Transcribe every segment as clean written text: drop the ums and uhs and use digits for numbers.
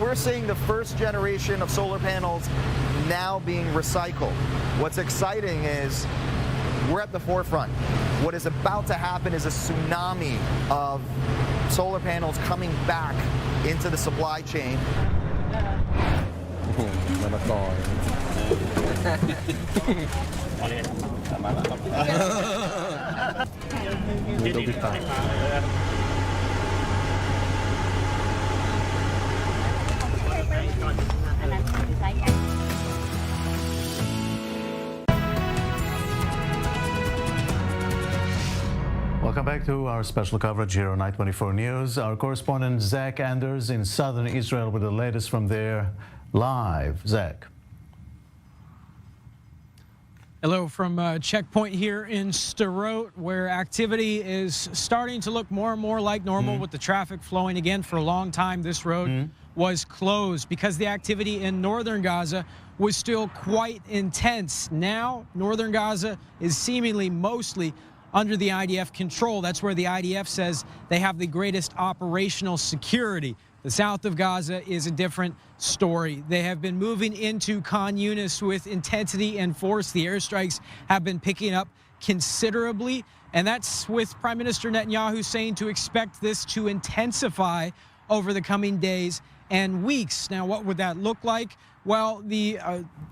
we're seeing the first generation of solar panels now being recycled. What's exciting is we're at the forefront. What is about to happen is a tsunami of solar panels coming back into the supply chain. Welcome back to our special coverage here on I-24 News. Our correspondent Zach Anders in southern Israel with the latest from there live. Zach. Hello from checkpoint here in Sderot, where activity is starting to look more and more like normal with the traffic flowing again. For a long time, this road was closed because the activity in northern Gaza was still quite intense. Now, northern Gaza is seemingly mostly under the IDF control. That's where the IDF says they have the greatest operational security. The south of Gaza is a different story. They have been moving into Khan Yunis with intensity and force. The airstrikes have been picking up considerably, and that's with Prime Minister Netanyahu saying to expect this to intensify over the coming days and weeks. Now, what would that look like? Well, the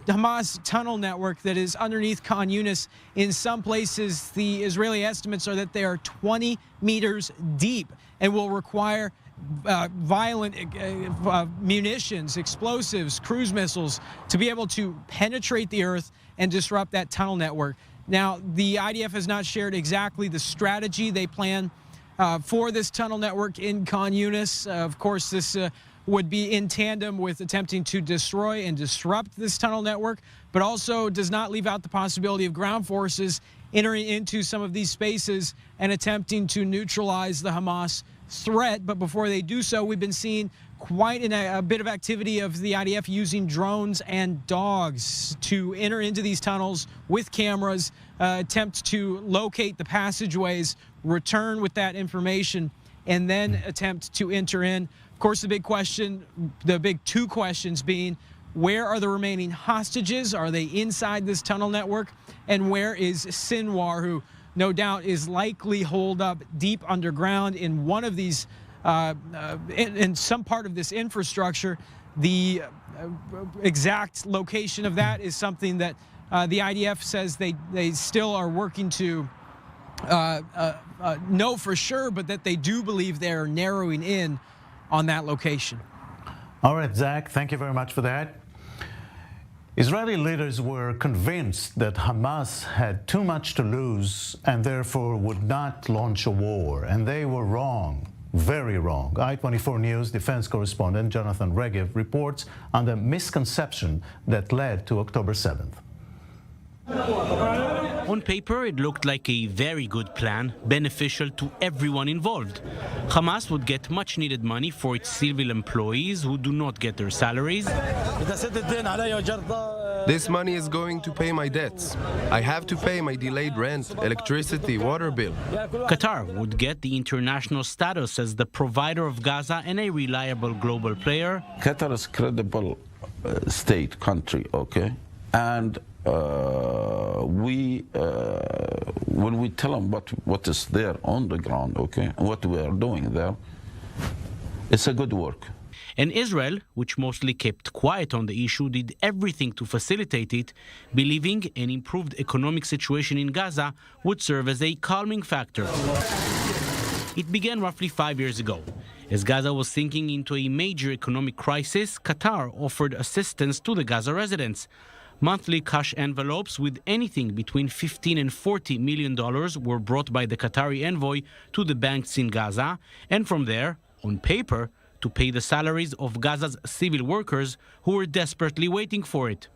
Hamas tunnel network that is underneath Khan Yunis, in some places, the Israeli estimates are that they are 20 meters deep and will require violent munitions, explosives, cruise missiles to be able to penetrate the earth and disrupt that tunnel network. Now, the IDF has not shared exactly the strategy they plan for this tunnel network in Khan Yunis. Of course, this would be in tandem with attempting to destroy and disrupt this tunnel network, but also does not leave out the possibility of ground forces entering into some of these spaces and attempting to neutralize the Hamas threat. But before they do so, we've been seeing quite a bit of activity of the IDF using drones and dogs to enter into these tunnels with cameras, attempt to locate the passageways, return with that information, and then attempt to enter in. Of course, the big question, the big two questions being, where are the remaining hostages? Are they inside this tunnel network? And where is Sinwar, who no doubt is likely holed up deep underground in one of these, in some part of this infrastructure? The exact location of that is something that the IDF says they still are working to know for sure, but that they do believe they're narrowing in on that location. All right, Zach, thank you very much for that. Israeli leaders were convinced that Hamas had too much to lose and therefore would not launch a war, and they were wrong, very wrong. I-24 News defense correspondent Jonathan Regev reports on the misconception that led to October 7th. On paper, it looked like a very good plan, beneficial to everyone involved. Hamas would get much-needed money for its civil employees who do not get their salaries. This money is going to pay my debts. I have to pay my delayed rent, electricity, water bill. Qatar would get the international status as the provider of Gaza and a reliable global player. Qatar is a credible state, country, okay? And when we tell them what is there on the ground, okay, and what we are doing there, it's a good work. And Israel, which mostly kept quiet on the issue, did everything to facilitate it, believing an improved economic situation in Gaza would serve as a calming factor. It began roughly 5 years ago. As Gaza was sinking into a major economic crisis, Qatar offered assistance to the Gaza residents. Monthly cash envelopes with anything between $15 and $40 million were brought by the Qatari envoy to the banks in Gaza, and from there, on paper, to pay the salaries of Gaza's civil workers who were desperately waiting for it.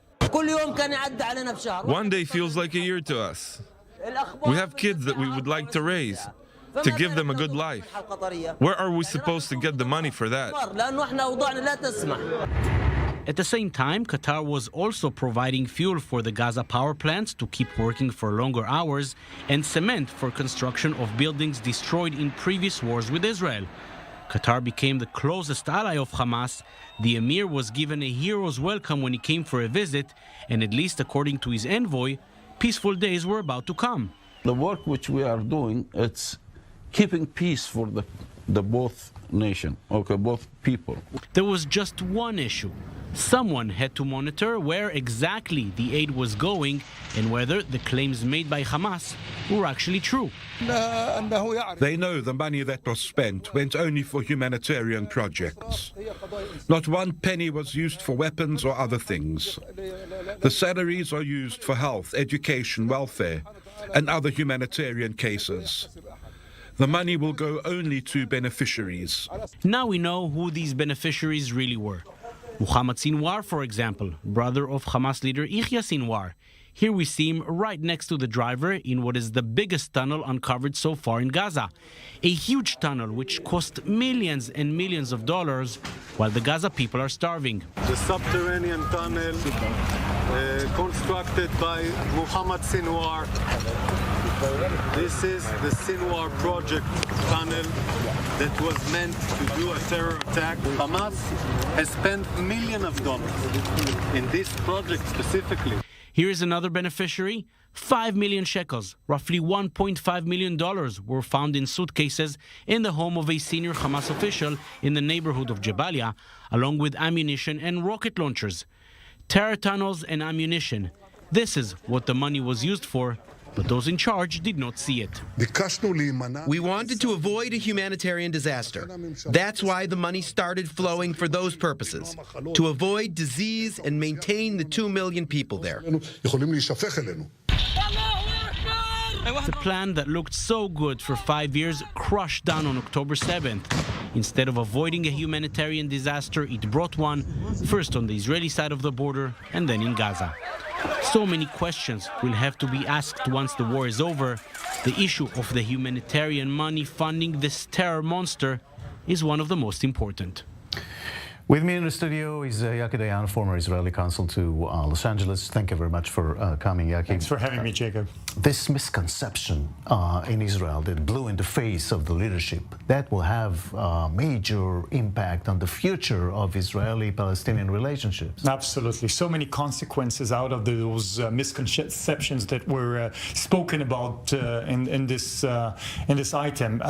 One day feels like a year to us. We have kids that we would like to raise, to give them a good life. Where are we supposed to get the money for that? At the same time, Qatar was also providing fuel for the Gaza power plants to keep working for longer hours and cement for construction of buildings destroyed in previous wars with Israel. Qatar became the closest ally of Hamas. The emir was given a hero's welcome when he came for a visit, and at least according to his envoy, peaceful days were about to come. The work which we are doing, it's keeping peace for the both nation, okay, both people. There was just one issue. Someone had to monitor where exactly the aid was going and whether the claims made by Hamas were actually true. They know the money that was spent went only for humanitarian projects. Not one penny was used for weapons or other things. The salaries are used for health, education, welfare, and other humanitarian cases. The money will go only to beneficiaries. Now we know who these beneficiaries really were. Muhammad Sinwar, for example, brother of Hamas leader Yahya Sinwar. Here we see him right next to the driver in what is the biggest tunnel uncovered so far in Gaza. A huge tunnel which cost millions and millions of dollars while the Gaza people are starving. The subterranean tunnel constructed by Muhammad Sinwar. This is the Sinwar project tunnel that was meant to do a terror attack. Hamas has spent millions of dollars in this project specifically. Here is another beneficiary. 5 million shekels, roughly $1.5 million, were found in suitcases in the home of a senior Hamas official in the neighborhood of Jabalia, along with ammunition and rocket launchers. Terror tunnels and ammunition. This is what the money was used for, but those in charge did not see it. We wanted to avoid a humanitarian disaster. That's why the money started flowing for those purposes, to avoid disease and maintain the 2 million people there. The plan that looked so good for 5 years crushed down on October 7th. Instead of avoiding a humanitarian disaster, it brought one, first on the Israeli side of the border and then in Gaza. So many questions will have to be asked once the war is over. The issue of the humanitarian money funding this terror monster is one of the most important. With me in the studio is Yaki Dayan, former Israeli consul to Los Angeles. Thank you very much for coming, Yaki. Thanks for having me, Jacob. This misconception in Israel that blew in the face of the leadership, that will have a major impact on the future of Israeli-Palestinian relationships. Absolutely. So many consequences out of those misconceptions that were spoken about in this item.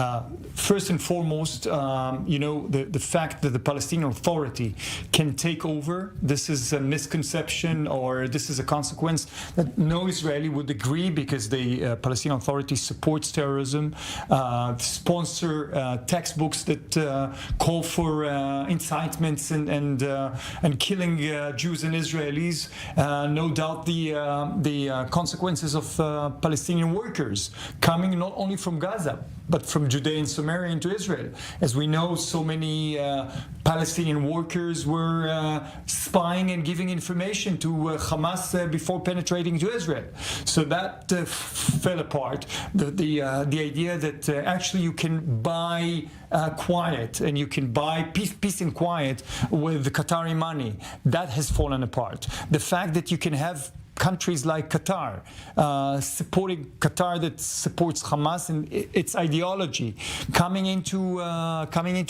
First and foremost, the fact that the Palestinian Authority can take over. This is a misconception, or this is a consequence that no Israeli would agree, because the Palestinian Authority supports terrorism, sponsor textbooks that call for incitements and killing Jews and Israelis. No doubt the consequences of Palestinian workers coming not only from Gaza but from Judea and Samaria into Israel. As we know, so many Palestinian workers were spying and giving information to Hamas before penetrating into Israel. So that fell apart. The idea that actually you can buy quiet, and you can buy peace and quiet with the Qatari money, that has fallen apart. The fact that you can have countries like Qatar supporting Qatar that supports Hamas and its ideology coming into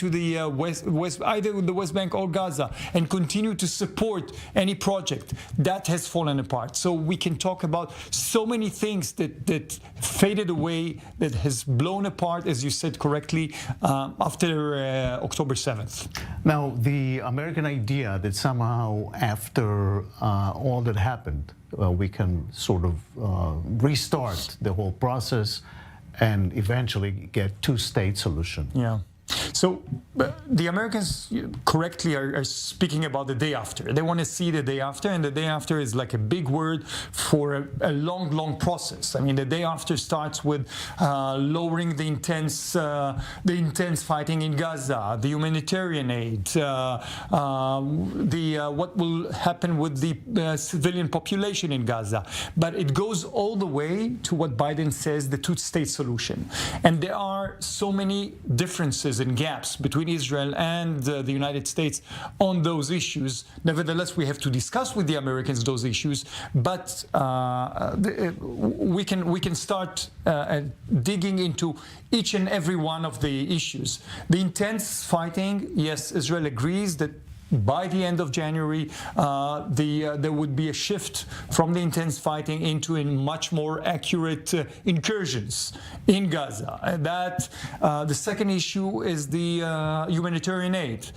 the West, either the West Bank or Gaza, and continue to support any project, that has fallen apart. So we can talk about so many things that faded away, that has blown apart, as you said correctly, after October 7th. Now, the American idea that somehow after all that happened, we can sort of restart the whole process and eventually get two-state solution. Yeah. So the Americans correctly are speaking about the day after. They want to see the day after, and the day after is like a big word for a long process. I mean, the day after starts with lowering the intense fighting in Gaza, the humanitarian aid, what will happen with the civilian population in Gaza. But it goes all the way to what Biden says, the two-state solution. And there are so many differences fissures and gaps between Israel and the United States on those issues. Nevertheless, we have to discuss with the Americans those issues, but we can start digging into each and every one of the issues. The intense fighting, yes, Israel agrees that by the end of January, there would be a shift from the intense fighting into much more accurate incursions in Gaza. The second issue is the humanitarian aid.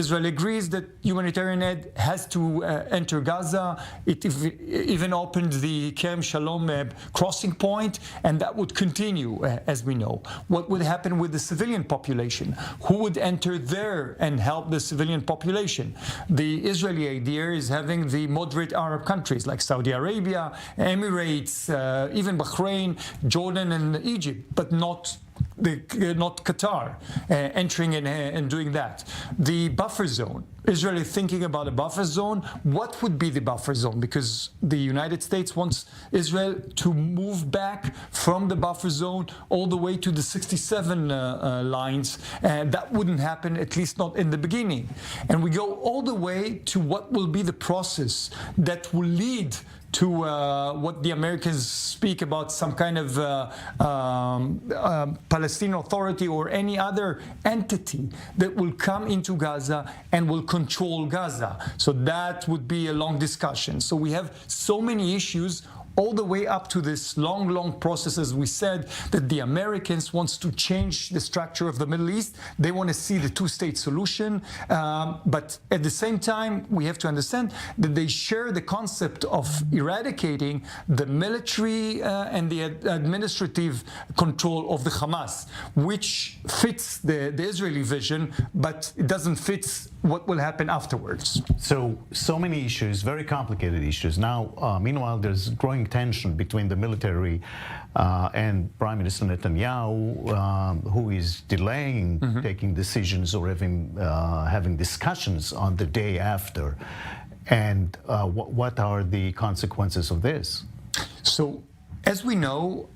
Israel agrees that humanitarian aid has to enter Gaza. It even opened the Kerem Shalom crossing point, and that would continue, as we know. What would happen with the civilian population? Who would enter there and help the civilian population? The Israeli idea is having the moderate Arab countries like Saudi Arabia, Emirates, even Bahrain, Jordan, and Egypt, but not Qatar entering and doing that. The buffer zone. Israel is thinking about a buffer zone. What would be the buffer zone? Because the United States wants Israel to move back from the buffer zone all the way to the 67 lines. And that wouldn't happen, at least not in the beginning. And we go all the way to what will be the process that will lead to what the Americans speak about, some kind of Palestinian Authority or any other entity that will come into Gaza and will control Gaza. So that would be a long discussion. So we have so many issues all the way up to this long process, as we said, that the Americans wants to change the structure of the Middle East. They want to see the two-state solution. But at the same time, we have to understand that they share the concept of eradicating the military and the administrative control of the Hamas, which fits the Israeli vision, but it doesn't fit what will happen afterwards. So many issues, very complicated issues. Now, meanwhile, there's growing tension between the military and Prime Minister Netanyahu, who is delaying taking decisions or having discussions on the day after. And what are the consequences of this? So, as we know,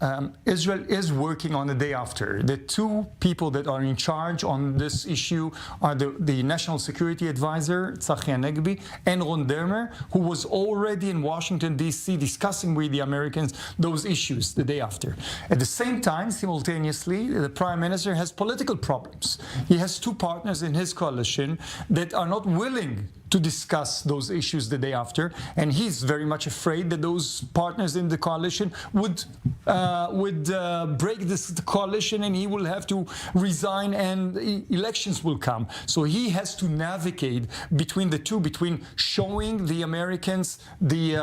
Israel is working on the day after. The two people that are in charge on this issue are the National Security Advisor, Tzachi Hanegbi, and Ron Dermer, who was already in Washington, D.C., discussing with the Americans those issues the day after. At the same time, simultaneously, the Prime Minister has political problems. He has two partners in his coalition that are not willing to discuss those issues the day after, and he's very much afraid that those partners in the coalition would break this coalition, and he will have to resign, and elections will come. So he has to navigate between the two, between showing the Americans the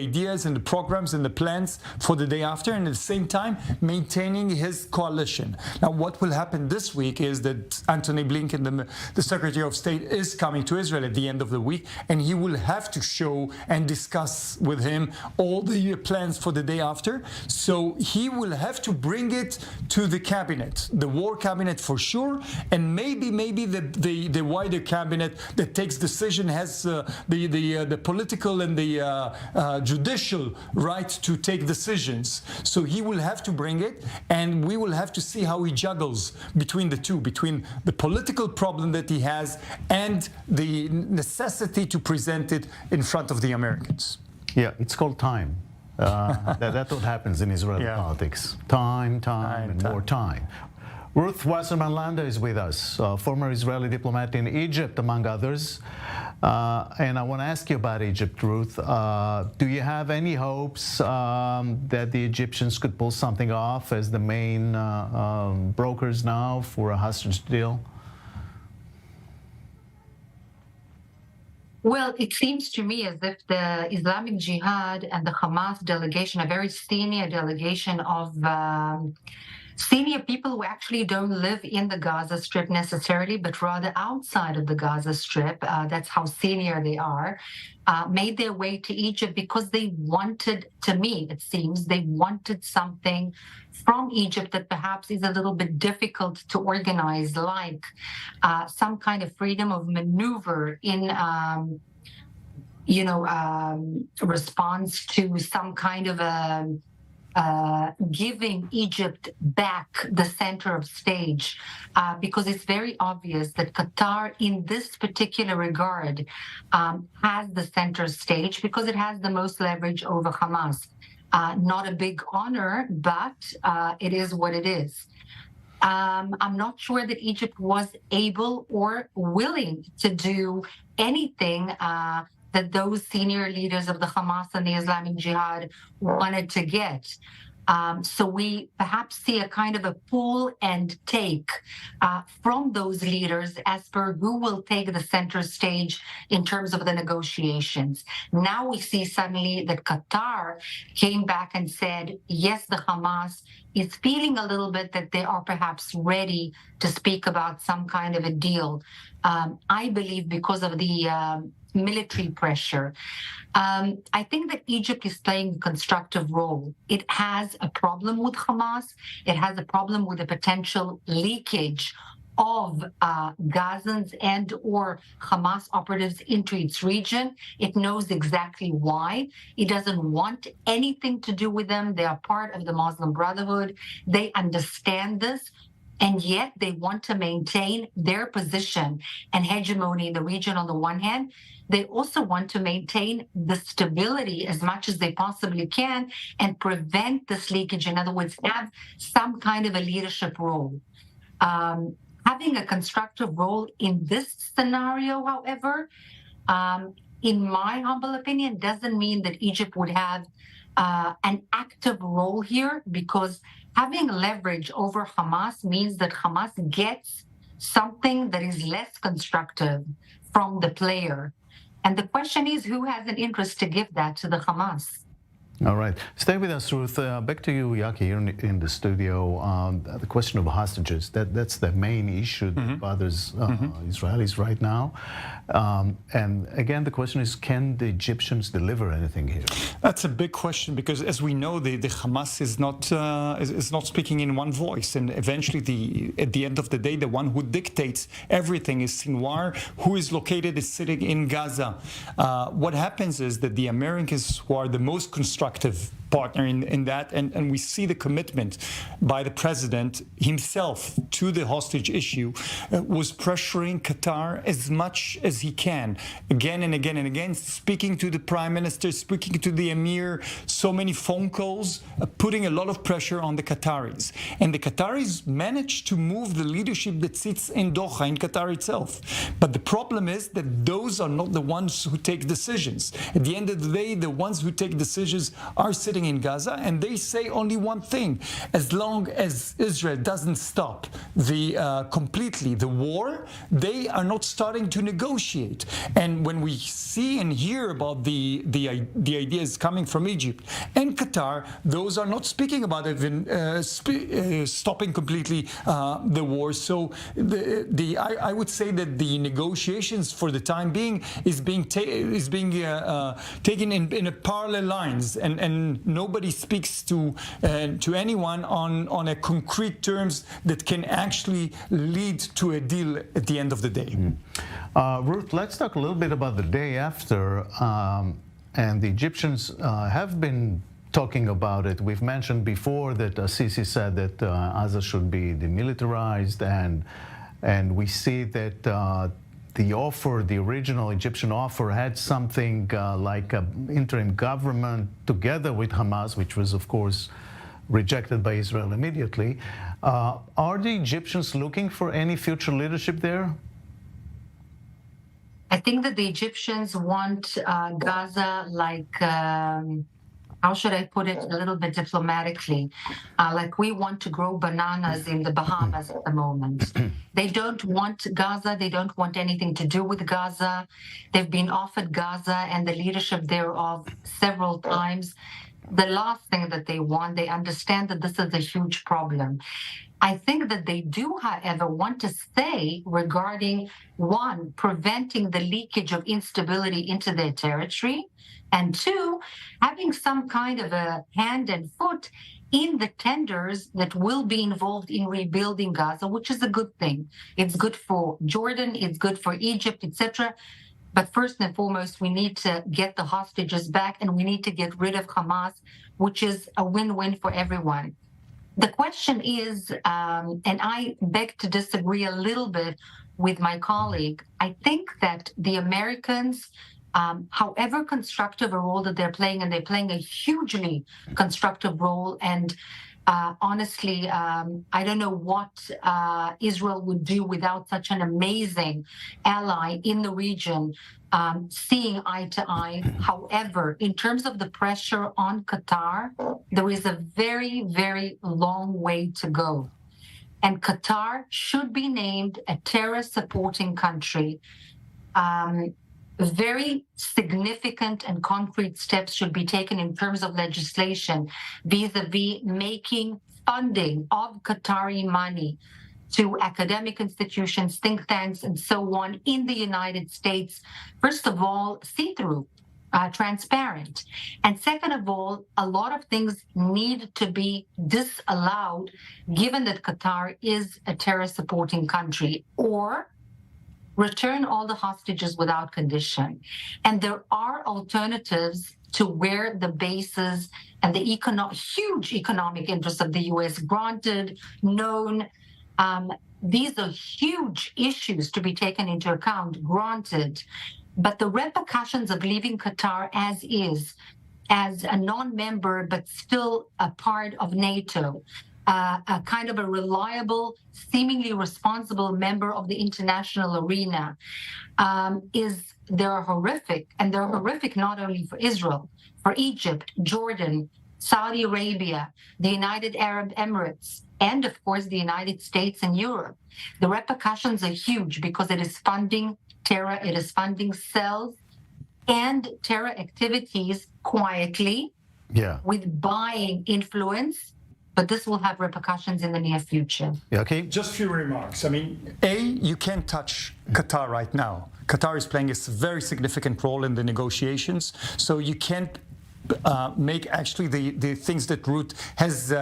ideas and the programs and the plans for the day after, and at the same time maintaining his coalition. Now, what will happen this week is that Antony Blinken, the Secretary of State, is coming to Israel at the end of the week, and he will have to show and discuss with him all the plans for the day after. So he will have to bring it to the cabinet, the war cabinet for sure, and maybe the wider cabinet that takes decision has the political and the judicial right to take decisions. So he will have to bring it, and we will have to see how he juggles between the two, between the political problem that he has and the necessity to present it in front of the Americans. Yeah, it's called time. That's what happens in Israeli politics. Time, and more time. Ruth Wasserman Landa is with us, former Israeli diplomat in Egypt, among others. And I want to ask you about Egypt, Ruth. Do you have any hopes that the Egyptians could pull something off as the main brokers now for a hostage deal? Well, it seems to me as if the Islamic Jihad and the Hamas delegation, a very senior delegation of senior people who actually don't live in the Gaza Strip necessarily, but rather outside of the Gaza Strip, that's how senior they are, made their way to Egypt because they wanted, to me it seems, they wanted something from Egypt that perhaps is a little bit difficult to organize, like some kind of freedom of maneuver in response to some kind of a giving Egypt back the center of stage, because it's very obvious that Qatar, in this particular regard, has the center stage because it has the most leverage over Hamas. Not a big honor, but it is what it is. I'm not sure that Egypt was able or willing to do anything that those senior leaders of the Hamas and the Islamic Jihad wanted to get. So we perhaps see a kind of a pull and take from those leaders as per who will take the center stage in terms of the negotiations. Now we see suddenly that Qatar came back and said, yes, the Hamas is feeling a little bit that they are perhaps ready to speak about some kind of a deal. I believe because of the military pressure. I think that Egypt is playing a constructive role. It has a problem with Hamas. It has a problem with the potential leakage of Gazans and or Hamas operatives into its region. It knows exactly why. It doesn't want anything to do with them. They are part of the Muslim Brotherhood. They understand this. And yet they want to maintain their position and hegemony in the region on the one hand. They also want to maintain the stability as much as they possibly can and prevent this leakage. In other words, have some kind of a leadership role. Having a constructive role in this scenario, however, in my humble opinion, doesn't mean that Egypt would have an active role here, because having leverage over Hamas means that Hamas gets something that is less constructive from the player. And the question is, who has an interest to give that to the Hamas? All right. Stay with us, Ruth. Back to you, Yaki, here in the studio. The question of hostages, that's the main issue that bothers Israelis right now. And again, the question is, can the Egyptians deliver anything here? That's a big question, because as we know, the Hamas is not speaking in one voice. And eventually, at the end of the day, the one who dictates everything is Sinwar, who is located, is sitting in Gaza. What happens is that the Americans, who are the most constructive partner in that, and we see the commitment by the president himself to the hostage issue, was pressuring Qatar as much as he can, again and again and again, speaking to the prime minister, speaking to the emir, so many phone calls, putting a lot of pressure on the Qataris. And the Qataris managed to move the leadership that sits in Doha, in Qatar itself. But the problem is that those are not the ones who take decisions. At the end of the day, the ones who take decisions are sitting in Gaza, and they say only one thing: as long as Israel doesn't stop completely the war, they are not starting to negotiate. And when we see and hear about the ideas coming from Egypt and Qatar, those are not speaking about even stopping completely the war. So I would say that the negotiations for the time being is being taken in a parallel lines, and nobody speaks to anyone on a concrete terms that can actually lead to a deal at the end of the day. Ruth, let's talk a little bit about the day after. And the Egyptians have been talking about it. We've mentioned before that Sisi said that Gaza should be demilitarized, and we see that the original Egyptian offer had something like an interim government together with Hamas, which was, of course, rejected by Israel immediately. Are the Egyptians looking for any future leadership there? I think that the Egyptians want Gaza like, how should I put it a little bit diplomatically? Like we want to grow bananas in the Bahamas at the moment. They don't want Gaza. They don't want anything to do with Gaza. They've been offered Gaza and the leadership thereof several times. The last thing that they want, they understand that this is a huge problem. I think that they do, however, want to say regarding, one, preventing the leakage of instability into their territory, and two, having some kind of a hand and foot in the tenders that will be involved in rebuilding Gaza, which is a good thing. It's good for Jordan, it's good for Egypt, etc. But first and foremost, we need to get the hostages back, and we need to get rid of Hamas, which is a win-win for everyone. The question is, and I beg to disagree a little bit with my colleague, I think that the Americans, however constructive a role that they're playing, and they're playing a hugely constructive role, and honestly, I don't know what Israel would do without such an amazing ally in the region, seeing eye to eye. However, in terms of the pressure on Qatar, there is a very, very long way to go. And Qatar should be named a terror-supporting country. Very significant and concrete steps should be taken in terms of legislation vis-a-vis making funding of Qatari money to academic institutions, think tanks, and so on in the United States, first of all, see-through, transparent. And second of all, a lot of things need to be disallowed, given that Qatar is a terror-supporting country, or return all the hostages without condition. And there are alternatives to where the bases and the huge economic interests of the U.S. granted, known. These are huge issues to be taken into account, granted. But the repercussions of leaving Qatar as is, as a non-member but still a part of NATO, a kind of a reliable, seemingly responsible member of the international arena, they're horrific. And they're horrific not only for Israel, for Egypt, Jordan, Saudi Arabia, the United Arab Emirates, and of course the United States and Europe. The repercussions are huge because it is funding terror, it is funding cells and terror activities quietly, with buying influence. But this will have repercussions in the near future. Okay. Just a few remarks. I mean, you can't touch Qatar right now. Qatar is playing a very significant role in the negotiations, so you can't make actually the things that Ruth has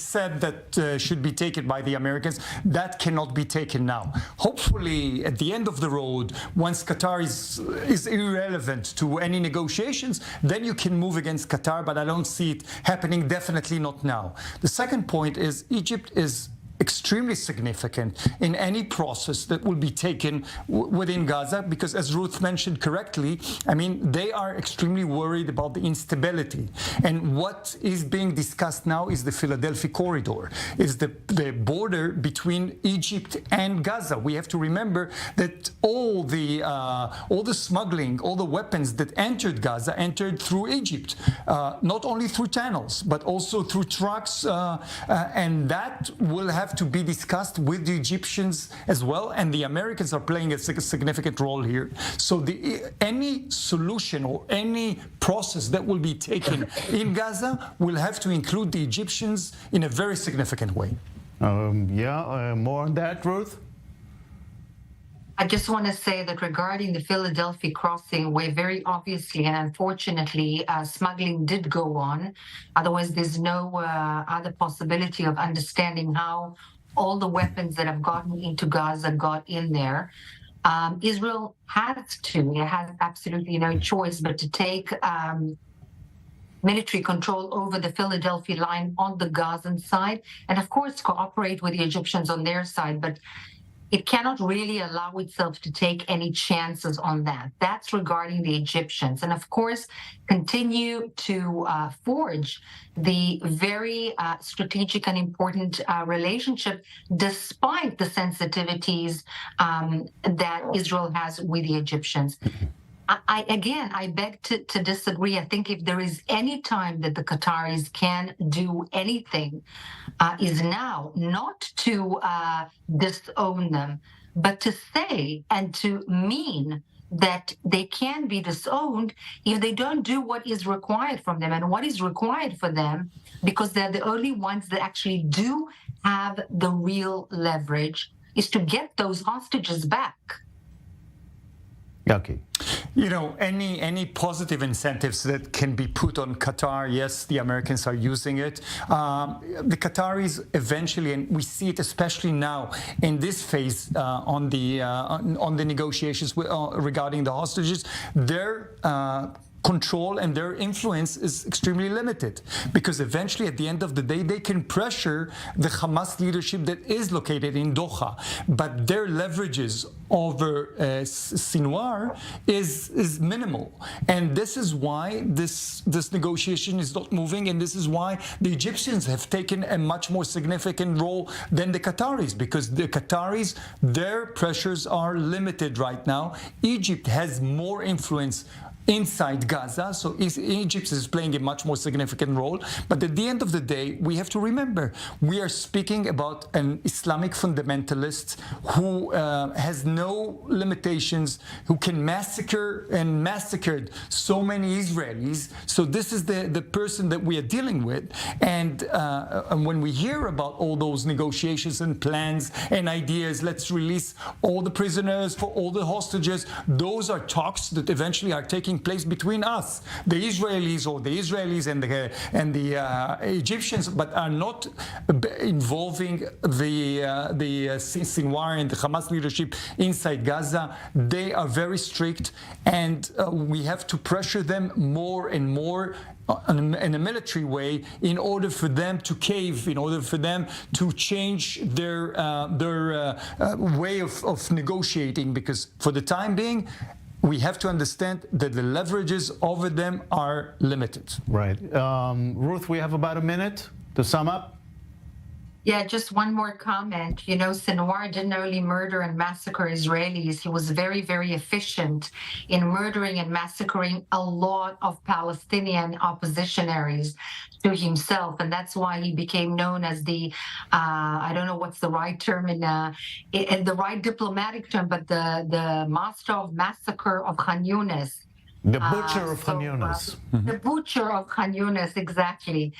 said that should be taken by the Americans. That cannot be taken now. Hopefully, at the end of the road, once Qatar is irrelevant to any negotiations, then you can move against Qatar, but I don't see it happening, definitely not now. The second point is Egypt is extremely significant in any process that will be taken within Gaza, because as Ruth mentioned correctly, I mean, they are extremely worried about the instability. And what is being discussed now is the Philadelphia corridor, is the border between Egypt and Gaza. We have to remember that all the smuggling, all the weapons that entered Gaza entered through Egypt, not only through tunnels, but also through trucks, and that will have to be discussed with the Egyptians as well, and the Americans are playing a significant role here. So any solution or any process that will be taken in Gaza will have to include the Egyptians in a very significant way. More on that, Ruth? I just want to say that regarding the Philadelphia crossing, where very obviously and unfortunately smuggling did go on, otherwise there's no other possibility of understanding how all the weapons that have gotten into Gaza got in there. Israel has absolutely no choice but to take military control over the Philadelphia line on the Gazan side, and of course cooperate with the Egyptians on their side, but it cannot really allow itself to take any chances on that. That's regarding the Egyptians. And of course, continue to forge the very strategic and important relationship, despite the sensitivities that Israel has with the Egyptians. I beg to disagree. I think if there is any time that the Qataris can do anything, is now, not to disown them, but to say and to mean that they can be disowned if they don't do what is required from them. And what is required for them, because they're the only ones that actually do have the real leverage, is to get those hostages back. Yaki. You know, any positive incentives that can be put on Qatar, yes, the Americans are using it. The Qataris eventually, and we see it especially now in this phase on the negotiations regarding the hostages, their control and their influence is extremely limited, because eventually at the end of the day they can pressure the Hamas leadership that is located in Doha, but their leverages over Sinwar is minimal, and this is why this negotiation is not moving, and this is why the Egyptians have taken a much more significant role than the Qataris, because the Qataris, their pressures are limited right now. Egypt has more influence inside Gaza, so Egypt is playing a much more significant role. But at the end of the day, we have to remember, we are speaking about an Islamic fundamentalist who has no limitations, who can massacre and massacred so many Israelis. So this is the person that we are dealing with. And when we hear about all those negotiations and plans and ideas, let's release all the prisoners for all the hostages, those are talks that eventually are taking place between us, the Israelis, or the Israelis and the Egyptians, but are not involving the Sinwar and the Hamas leadership inside Gaza. They are very strict, and we have to pressure them more and more in a military way in order for them to cave, in order for them to change their way of negotiating, because for the time being, we have to understand that the leverages over them are limited. Right. Ruth, we have about a minute to sum up. Yeah, just one more comment. You know, Sinwar didn't only murder and massacre Israelis, he was very, very efficient in murdering and massacring a lot of Palestinian oppositionaries to himself. And that's why he became known as the, I don't know what's the right term in the right diplomatic term, but the master of massacre of Khan Yunis. The butcher of Khan Yunis. The butcher of Khan Yunis, exactly.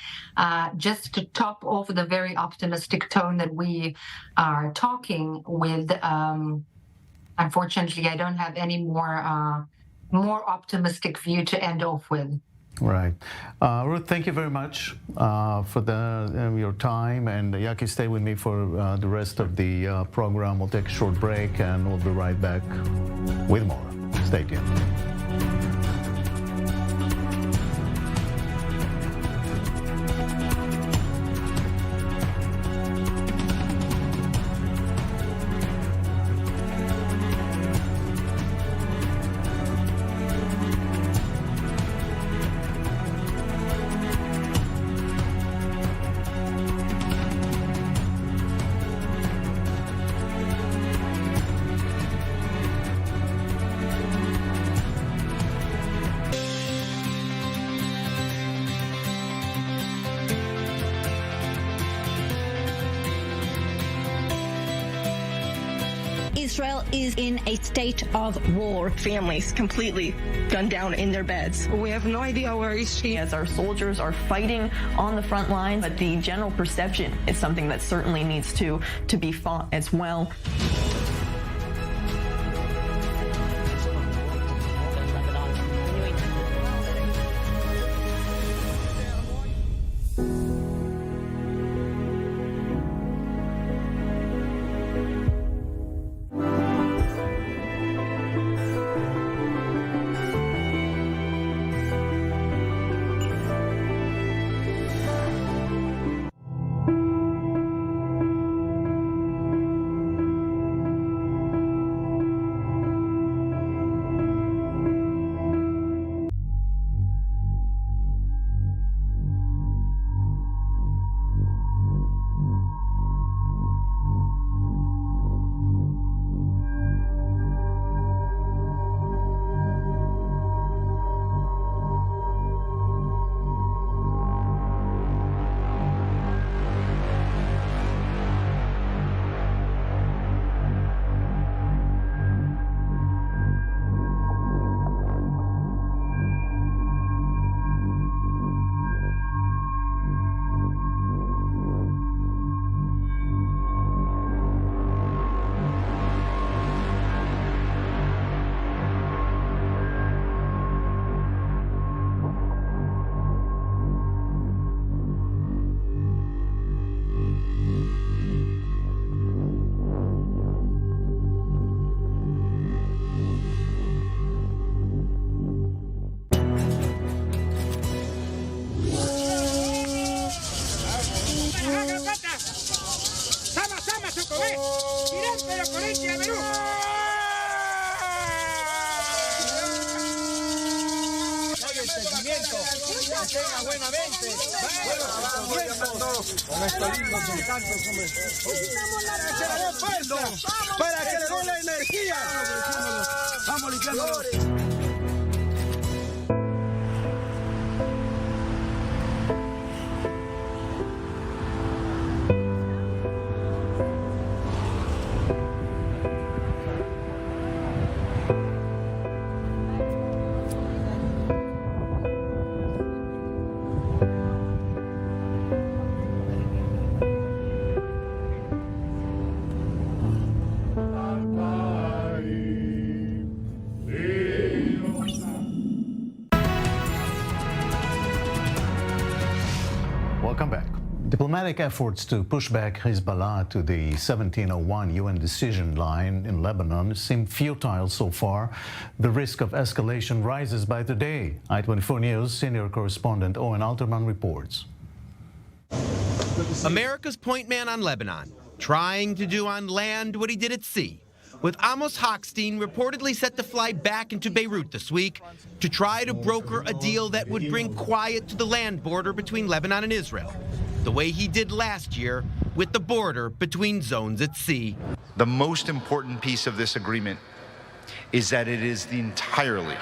Just to top off the very optimistic tone that we are talking with, unfortunately, I don't have any more optimistic view to end off with. Right. Ruth, thank you very much for your time. And Yaki, stay with me for the rest of the program. We'll take a short break and we'll be right back with more. Stay tuned. Israel is in a state of war. Families completely gunned down in their beds. We have no idea where is she. As our soldiers are fighting on the front line, but the general perception is something that certainly needs to be fought as well. Welcome back. Diplomatic efforts to push back Hezbollah to the 1701 UN decision line in Lebanon seem futile so far. The risk of escalation rises by the day. I-24 News senior correspondent Owen Alterman reports. America's point man on Lebanon, trying to do on land what he did at sea, with Amos Hochstein reportedly set to fly back into Beirut this week to try to broker a deal that would bring quiet to the land border between Lebanon and Israel, the way he did last year with the border between zones at sea. The most important piece of this agreement is that it is entirely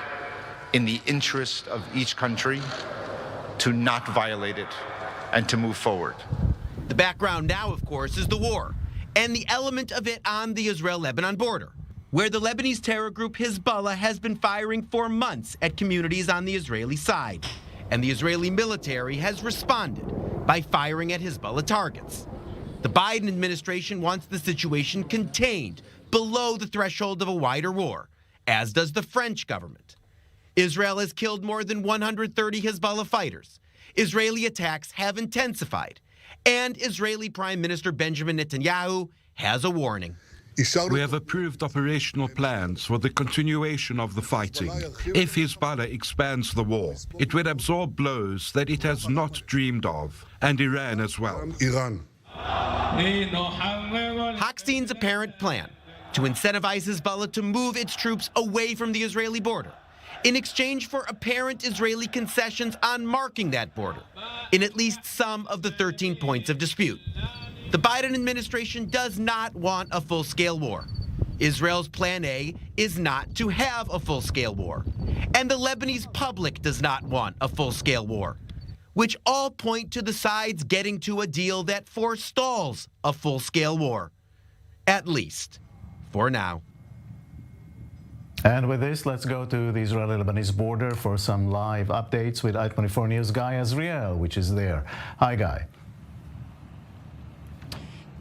in the interest of each country to not violate it and to move forward. The background now, of course, is the war and the element of it on the Israel-Lebanon border, where the Lebanese terror group Hezbollah has been firing for months at communities on the Israeli side. And the Israeli military has responded by firing at Hezbollah targets. The Biden administration wants the situation contained below the threshold of a wider war, as does the French government. Israel has killed more than 130 Hezbollah fighters. Israeli attacks have intensified. And Israeli Prime Minister Benjamin Netanyahu has a warning. We have approved operational plans for the continuation of the fighting. If Hezbollah expands the war, it will absorb blows that it has not dreamed of, and Iran as well. Hochstein's apparent plan to incentivize Hezbollah to move its troops away from the Israeli border, in exchange for apparent Israeli concessions on marking that border in at least some of the 13 points of dispute. The Biden administration does not want a full-scale war. Israel's plan A is not to have a full-scale war. And the Lebanese public does not want a full-scale war, which all point to the sides getting to a deal that forestalls a full-scale war, at least for now. And with this, let's go to the Israeli-Lebanese border for some live updates with I-24 News Guy Azriel, which is there. Hi, Guy.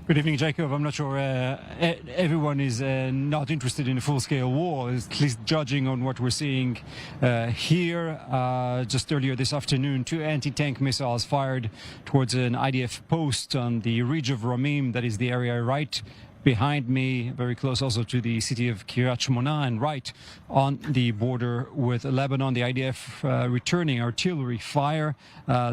Good evening, Jacob. I'm not sure everyone is not interested in a full-scale war, at least judging on what we're seeing here. Just earlier this afternoon, 2 anti-tank missiles fired towards an IDF post on the ridge of Ramim, that is the area right behind me, very close also to the city of Kiryat Shmona, and right on the border with Lebanon. The IDF returning artillery fire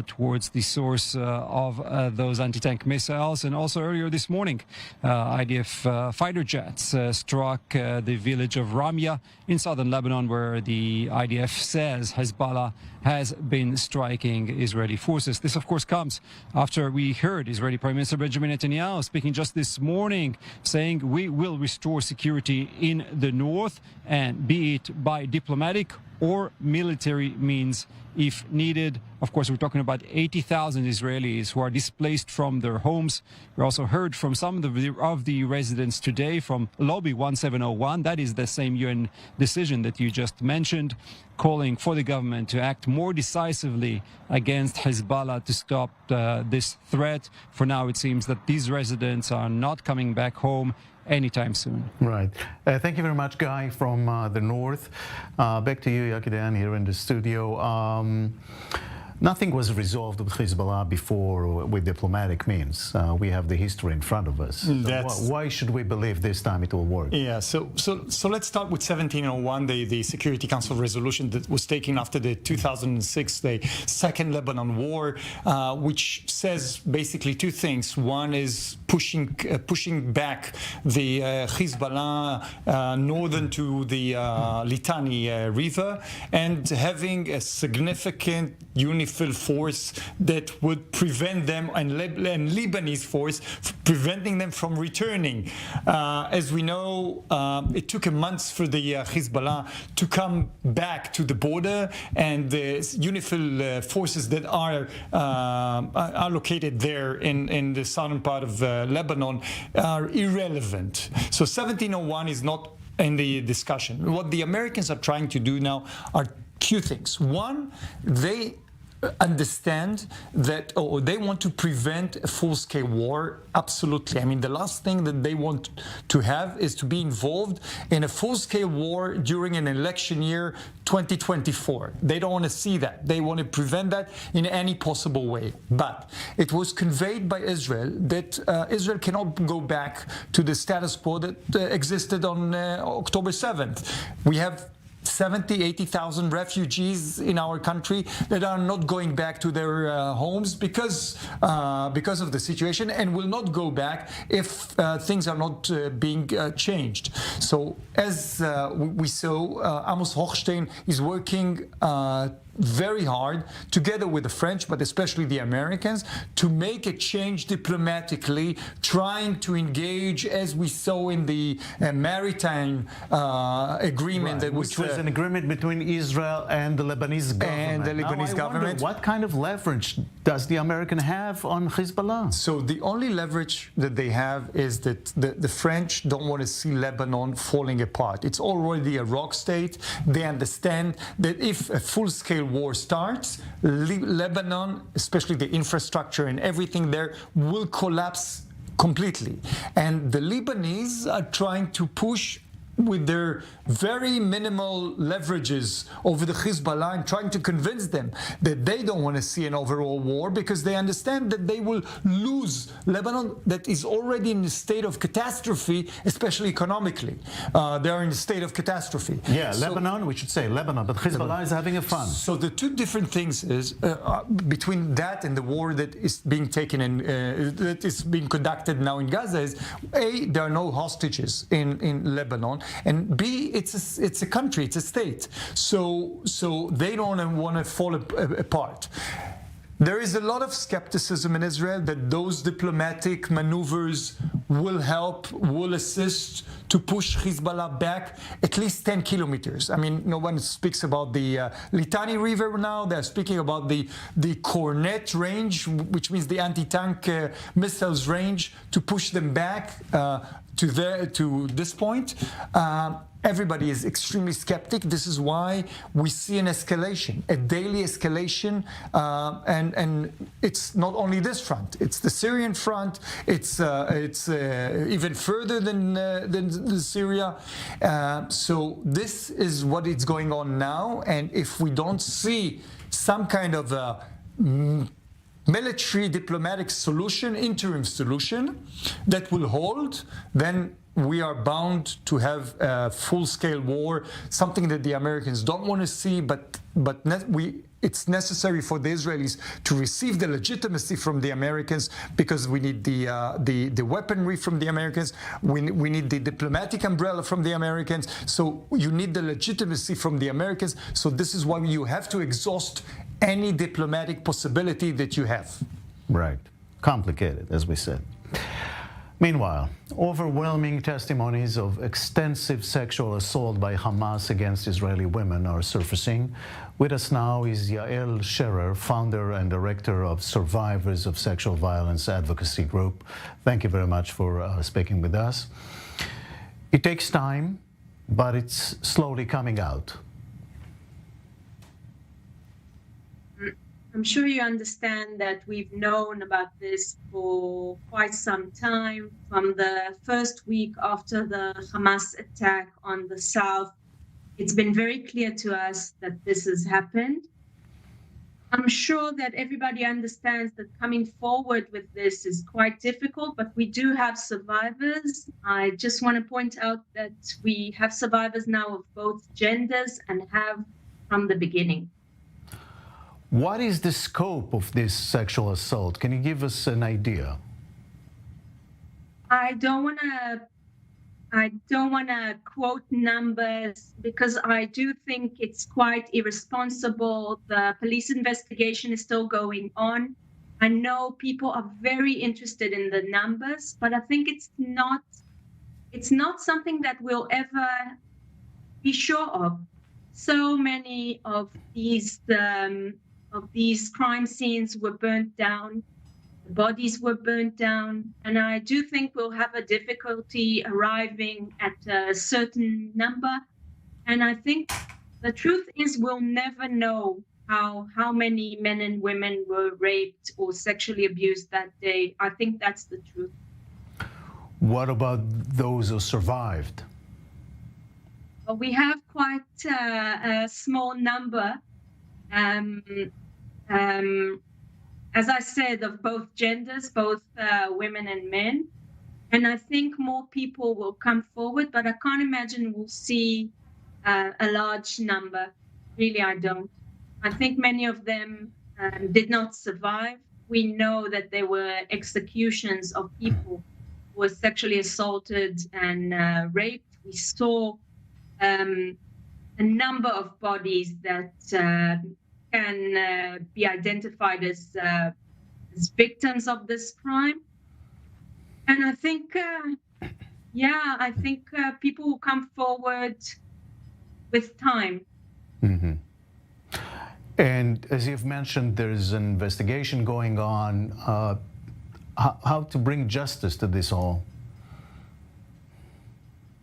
towards the source of those anti-tank missiles. And also earlier this morning, IDF fighter jets struck the village of Ramya in southern Lebanon, where the IDF says Hezbollah has been striking Israeli forces. This, of course, comes after we heard Israeli Prime Minister Benjamin Netanyahu speaking just this morning, saying we will restore security in the north, and be it by diplomatic or military means if needed. Of course, we're talking about 80,000 Israelis who are displaced from their homes. We also heard from some of the residents today from Lobby 1701. That is the same UN decision that you just mentioned, calling for the government to act more decisively against Hezbollah to stop this threat. For now, it seems that these residents are not coming back home anytime soon. Right. Thank you very much, Guy, from the north. Back to you, Yakidan, here in the studio. Nothing was resolved with Hezbollah before with diplomatic means. We have the history in front of us. So why should we believe this time it will work? Yeah, so let's start with 1701, the Security Council resolution that was taken after the 2006, the Second Lebanon War, which says basically two things. One is pushing back the Hezbollah northern to the Litani River, and having a significant unified UNIFIL force that would prevent them, and Lebanese force preventing them from returning. As we know, it took a month for the Hezbollah to come back to the border, and the UNIFIL forces that are located there in the southern part of Lebanon are irrelevant. So 1701 is not in the discussion. What the Americans are trying to do now are two things. One, they understand that, or they want to prevent a full-scale war. Absolutely. I mean, the last thing that they want to have is to be involved in a full-scale war during an election year 2024. They don't want to see that. They want to prevent that in any possible way. But it was conveyed by Israel that Israel cannot go back to the status quo that existed on October 7th. We have 70, 80,000 refugees in our country that are not going back to their homes because of the situation, and will not go back if things are not being changed. So as we saw, Amos Hochstein is working very hard, together with the French, but especially the Americans, to make a change diplomatically, trying to engage, as we saw in the maritime agreement, right, which was an agreement between Israel and the Lebanese government. Wonder, what kind of leverage does the American have on Hezbollah? So the only leverage that they have is that the French don't want to see Lebanon falling apart. It's already a rock state. They understand that if a full-scale war starts, Lebanon, especially the infrastructure and everything there, will collapse completely. And the Lebanese are trying to push with their very minimal leverages over the Hezbollah and trying to convince them that they don't want to see an overall war, because they understand that they will lose Lebanon, that is already in a state of catastrophe, especially economically. They are in a state of catastrophe. Yeah, so, Lebanon, we should say Lebanon, but Hezbollah is having a fun. So the two different things is between that and the war that is being taken in, that is being conducted now in Gaza is, A, there are no hostages in Lebanon, and B, it's a country, it's a state. So they don't want to fall apart. There is a lot of skepticism in Israel that those diplomatic maneuvers will help, will assist to push Hezbollah back at least 10 kilometers. I mean, no one speaks about the Litani River now. They're speaking about the Cornet range, which means the anti-tank missiles range, to push them back to this point. Everybody is extremely skeptic. This is why we see an escalation, a daily escalation, and it's not only this front. It's the Syrian front. It's even further than Syria. So this is what is going on now. And if we don't see some kind of a military diplomatic solution, interim solution that will hold, then we are bound to have a full-scale war, something that the Americans don't want to see, but it's necessary for the Israelis to receive the legitimacy from the Americans, because we need the weaponry from the Americans, we need the diplomatic umbrella from the Americans, so you need the legitimacy from the Americans. So this is why you have to exhaust any diplomatic possibility that you have. Right. Complicated, as we said. Meanwhile, overwhelming testimonies of extensive sexual assault by Hamas against Israeli women are surfacing. With us now is Yael Scherer, founder and director of Survivors of Sexual Violence Advocacy Group. Thank you very much for speaking with us. It takes time, but it's slowly coming out. I'm sure you understand that we've known about this for quite some time. From the first week after the Hamas attack on the south, it's been very clear to us that this has happened. I'm sure that everybody understands that coming forward with this is quite difficult, but we do have survivors. I just want to point out that we have survivors now of both genders and have from the beginning. What is the scope of this sexual assault? Can you give us an idea? I don't want to I don't want to quote numbers because I do think it's quite irresponsible. The police investigation is still going on. I know people are very interested in the numbers, but I think it's not something that we'll ever be sure of. So many of these crime scenes were burnt down. The bodies were burnt down, and I do think we'll have a difficulty arriving at a certain number. And I think the truth is we'll never know how many men and women were raped or sexually abused that day. I think that's the truth. What about those who survived? Well, we have quite a small number. As I said, of both genders, both women and men. And I think more people will come forward, but I can't imagine we'll see a large number. Really, I don't. I think many of them did not survive. We know that there were executions of people who were sexually assaulted and raped. We saw a number of bodies that can be identified as victims of this crime. And I think, people will come forward with time. Mm-hmm. And as you've mentioned, there's an investigation going on. How to bring justice to this all?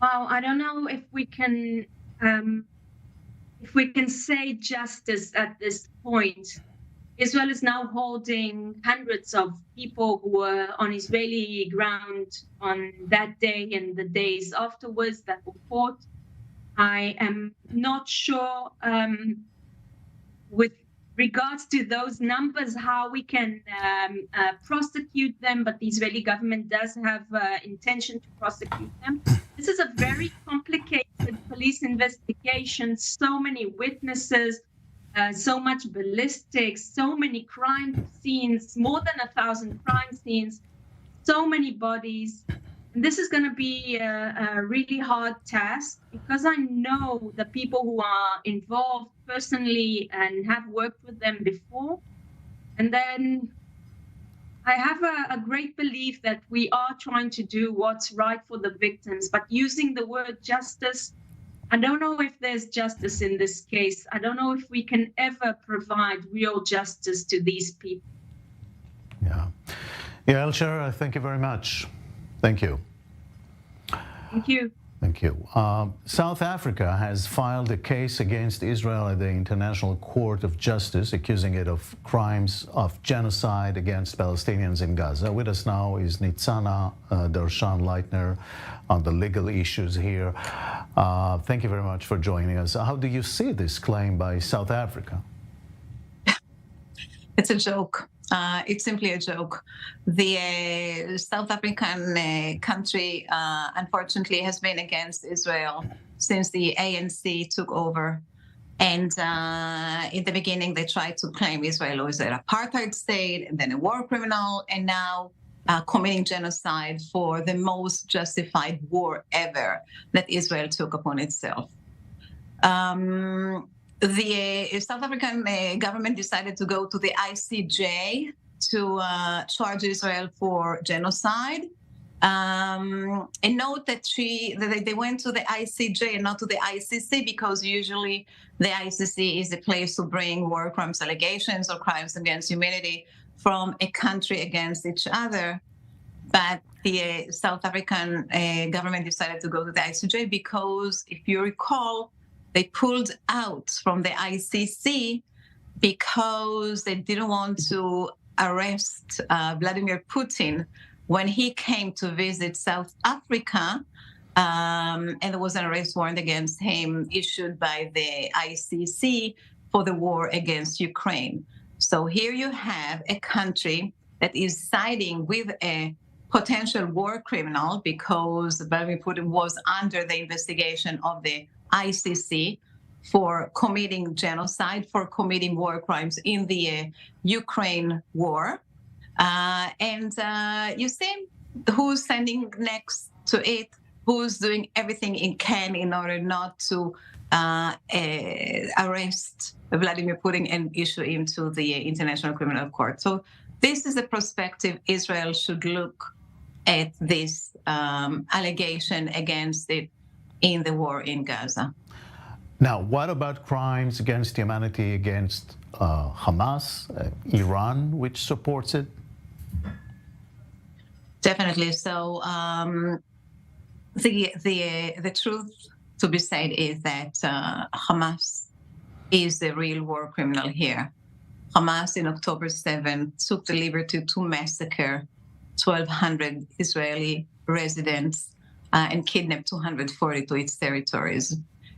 Well, I don't know if we can say justice at this point. Israel is now holding hundreds of people who were on Israeli ground on that day and the days afterwards that were fought. I am not sure with regards to those numbers how we can prosecute them, but the Israeli government does have intention to prosecute them. This is a very complicated police investigation, so many witnesses, so much ballistics, so many crime scenes, more than 1,000 crime scenes, so many bodies. And this is going to be a really hard task because I know the people who are involved personally and have worked with them before. And then I have a great belief that we are trying to do what's right for the victims, but using the word justice, I don't know if there's justice in this case. I don't know if we can ever provide real justice to these people. Yeah, Elshar, thank you very much. Thank you. Thank you. Thank you. South Africa has filed a case against Israel at the International Court of Justice, accusing it of crimes of genocide against Palestinians in Gaza. With us now is Nitzana Darshan-Leitner on the legal issues here. Thank you very much for joining us. How do you see this claim by South Africa? It's a joke. It's simply a joke. The South African country, unfortunately, has been against Israel since the ANC took over. And in the beginning, they tried to claim Israel was an apartheid state and then a war criminal, and now committing genocide for the most justified war ever that Israel took upon itself. The South African government decided to go to the ICJ to charge Israel for genocide. And note that they went to the ICJ and not to the ICC because usually the ICC is a place to bring war crimes allegations or crimes against humanity from a country against each other. But the South African government decided to go to the ICJ because, if you recall, they pulled out from the ICC because they didn't want to arrest Vladimir Putin when he came to visit South Africa, and there was an arrest warrant against him issued by the ICC for the war against Ukraine. So here you have a country that is siding with a potential war criminal because Vladimir Putin was under the investigation of the ICC for committing genocide, for committing war crimes in the Ukraine war. And you see who's standing next to it? who's doing everything it can in order not to arrest Vladimir Putin and issue him to the International Criminal Court. So this is the perspective Israel should look at this allegation against it in the war in Gaza. Now, what about crimes against humanity against Hamas, Iran, which supports it? Definitely. So the truth to be said is that Hamas is the real war criminal here. Hamas in October 7 took the liberty to massacre 1,200 Israeli residents and kidnap 240 to its territories.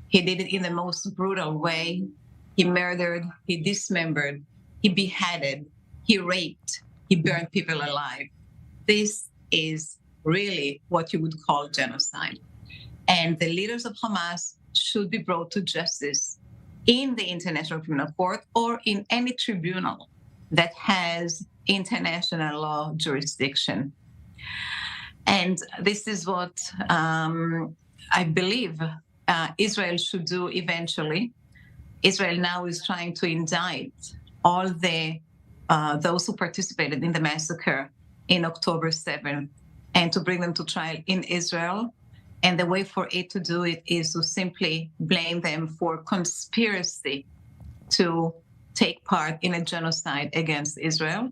He did it in the most brutal way. He murdered, he dismembered, he beheaded, he raped, he burned people alive. This is really what you would call genocide. And the leaders of Hamas should be brought to justice in the International Criminal Court or in any tribunal that has international law jurisdiction. And this is what I believe Israel should do eventually. Israel now is trying to indict all those who participated in the massacre in October 7th and to bring them to trial in Israel. And the way for it to do it is to simply blame them for conspiracy to take part in a genocide against Israel.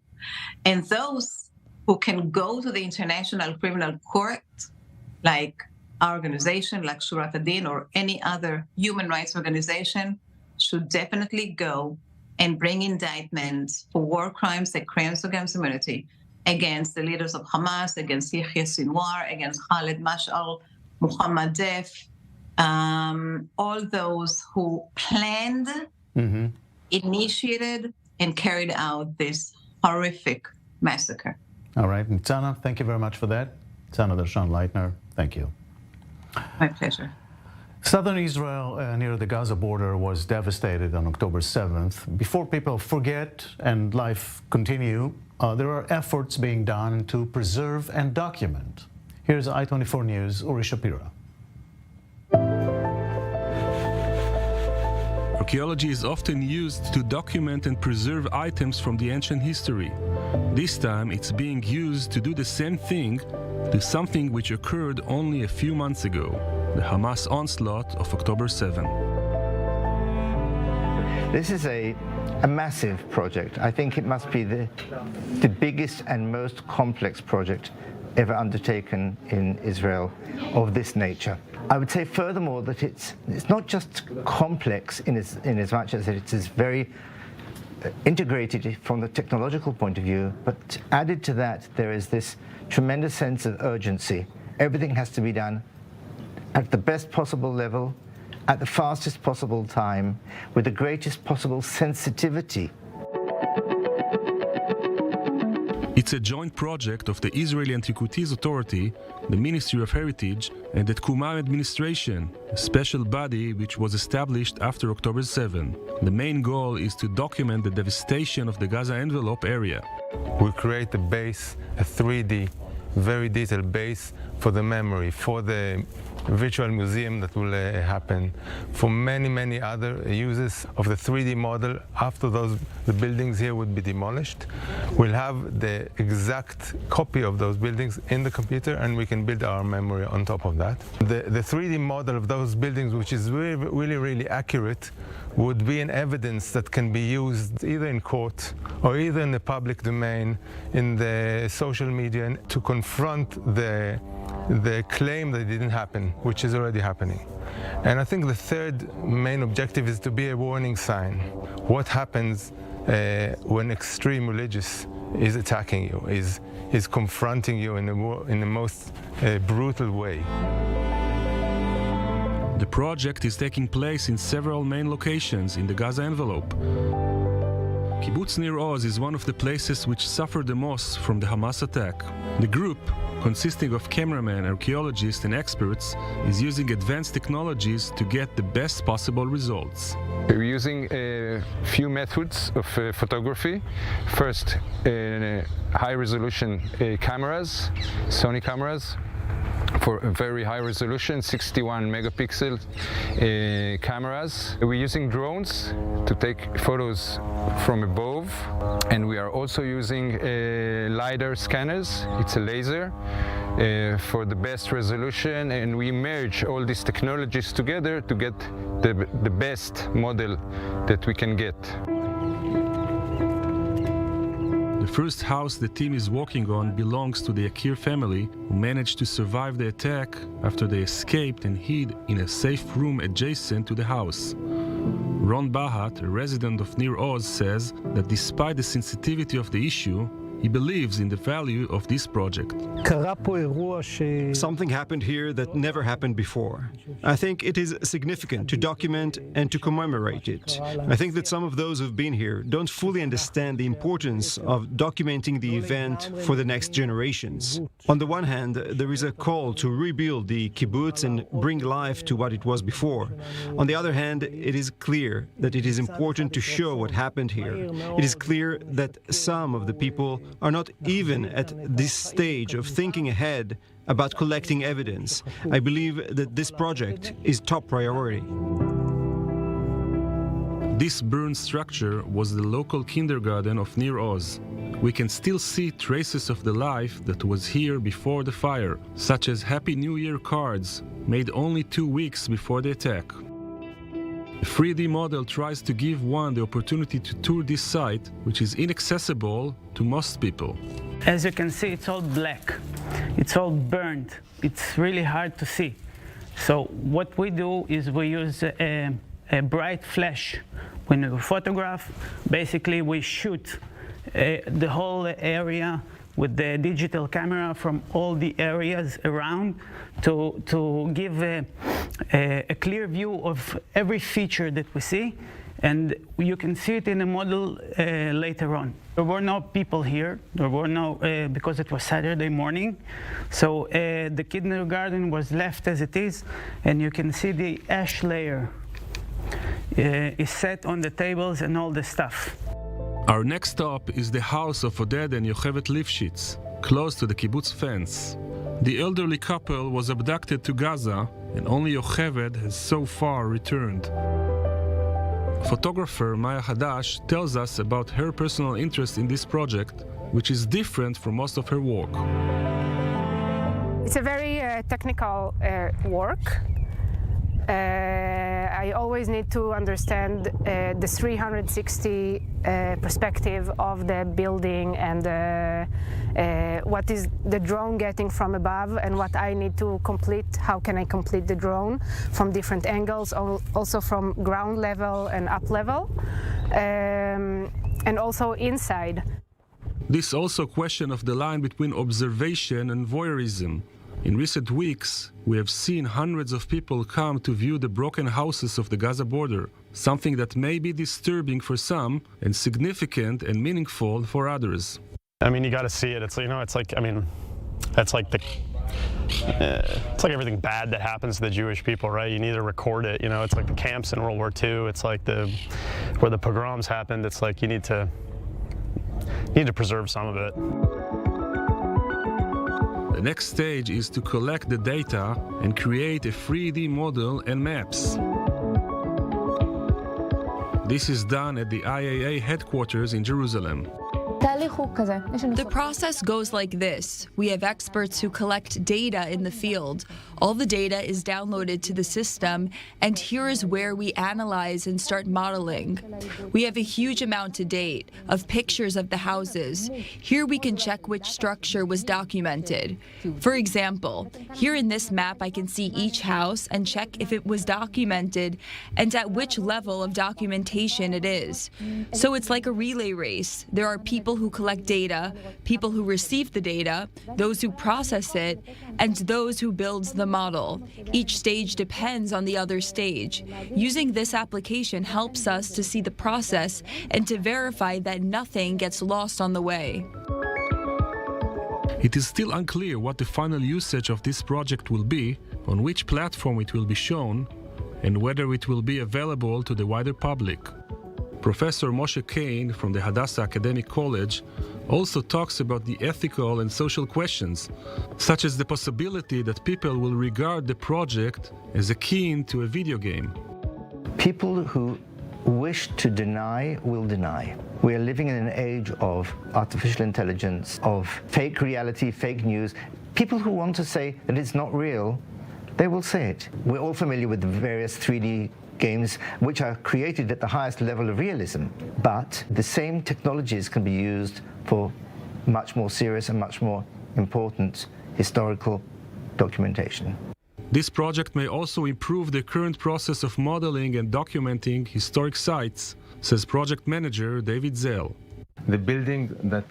And those who can go to the International Criminal Court, like our organization, like Shurat Adin or any other human rights organization, should definitely go and bring indictments for war crimes and crimes against humanity against the leaders of Hamas, against Yahya Sinwar, against Khaled Mash'al, Muhammad Def, all those who planned, initiated, and carried out this horrific massacre. All right, Nitzana, thank you very much for that. Nitzana Darshan Leitner, thank you. My pleasure. Southern Israel near the Gaza border was devastated on October 7th. Before people forget and life continue, there are efforts being done to preserve and document. Here's I-24 News' Uri Shapira. Archaeology is often used to document and preserve items from the ancient history. This time, it's being used to do the same thing to something which occurred only a few months ago, the Hamas onslaught of October 7. This is a massive project. I think it must be the biggest and most complex project ever undertaken in Israel of this nature. I would say furthermore that it's not just complex in as much as it is very integrated from the technological point of view, but added to that there is this tremendous sense of urgency. Everything has to be done at the best possible level, at the fastest possible time, with the greatest possible sensitivity. It's a joint project of the Israeli Antiquities Authority, the Ministry of Heritage, and the Tkumah administration, a special body which was established after October 7. The main goal is to document the devastation of the Gaza envelope area. We create a base, a 3D, very detailed base for the memory, for the virtual museum that will happen, for many other uses of the 3D model. After the buildings here would be demolished, we'll have the exact copy of those buildings in the computer, and we can build our memory on top of that. The 3D model of those buildings, which is really accurate, would be an evidence that can be used either in court or either in the public domain, in the social media, to confront the claim that it didn't happen, which is already happening. And I think the third main objective is to be a warning sign. What happens when extreme religious is attacking you, is confronting you in the most brutal way. The project is taking place in several main locations in the Gaza envelope. Kibbutz Nir Oz is one of the places which suffered the most from the Hamas attack. The group, consisting of cameramen, archaeologists and experts, is using advanced technologies to get the best possible results. We're using a few methods of photography. First, high-resolution cameras, Sony cameras, for a very high resolution, 61 megapixel cameras. We're using drones to take photos from above, and we are also using LiDAR scanners. It's a laser for the best resolution, and we merge all these technologies together to get the best model that we can get. The first house the team is working on belongs to the Akir family, who managed to survive the attack after they escaped and hid in a safe room adjacent to the house. Ron Bahat, a resident of Nir Oz, says that despite the sensitivity of the issue, he believes in the value of this project. Something happened here that never happened before. I think it is significant to document and to commemorate it. I think that some of those who've been here don't fully understand the importance of documenting the event for the next generations. On the one hand, there is a call to rebuild the kibbutz and bring life to what it was before. On the other hand, it is clear that it is important to show what happened here. It is clear that some of the people are not even at this stage of thinking ahead about collecting evidence. I believe that this project is top priority. This burned structure was the local kindergarten of Nir Oz. We can still see traces of the life that was here before the fire, such as Happy New Year cards made only 2 weeks before the attack. The 3D model tries to give one the opportunity to tour this site, which is inaccessible to most people. As you can see, it's all black. It's all burned. It's really hard to see. So what we do is we use a bright flash. When we photograph, basically we shoot the whole area with the digital camera from all the areas around to give a clear view of every feature that we see, and you can see it in the model later on. There were no people here. There were no, because it was Saturday morning, so the kindergarten was left as it is, and you can see the ash layer is set on the tables and all the stuff. Our next stop is the house of Oded and Yochevet Lifshitz, close to the kibbutz fence. The elderly couple was abducted to Gaza, and only Yochevet has so far returned. Photographer Maya Hadash tells us about her personal interest in this project, which is different from most of her work. It's a very technical work. I always need to understand the 360 perspective of the building and what is the drone getting from above and what I need to complete, how can I complete the drone from different angles, also from ground level and up level, and also inside. This also a question of the line between observation and voyeurism. In recent weeks, we have seen hundreds of people come to view the broken houses of the Gaza border, something that may be disturbing for some and significant and meaningful for others. I mean, you got to see it. It's, you know, it's like, I mean, that's like the, it's like everything bad that happens to the Jewish people, right? You need to record it. You know, it's like the camps in World War II. It's like where the pogroms happened. It's like you need to preserve some of it. The next stage is to collect the data and create a 3D model and maps. This is done at the IAA headquarters in Jerusalem. The process goes like this. We have experts who collect data in the field. All the data is downloaded to the system, and here is where we analyze and start modeling. We have a huge amount to date of pictures of the houses. Here we can check which structure was documented. For example, here in this map I can see each house and check if it was documented and at which level of documentation it is. So it's like a relay race. There are people who collect data, people who receive the data, those who process it, and those who build the model. Each stage depends on the other stage. Using this application helps us to see the process and to verify that nothing gets lost on the way. It is still unclear what the final usage of this project will be, on which platform it will be shown, and whether it will be available to the wider public. Professor Moshe Kane from the Hadassah Academic College also talks about the ethical and social questions, such as the possibility that people will regard the project as akin to a video game. People who wish to deny will deny. We are living in an age of artificial intelligence, of fake reality, fake news. People who want to say that it's not real, they will say it. We're all familiar with the various 3D games which are created at the highest level of realism, but the same technologies can be used for much more serious and much more important historical documentation. This project may also improve the current process of modeling and documenting historic sites, says project manager David Zell. The building that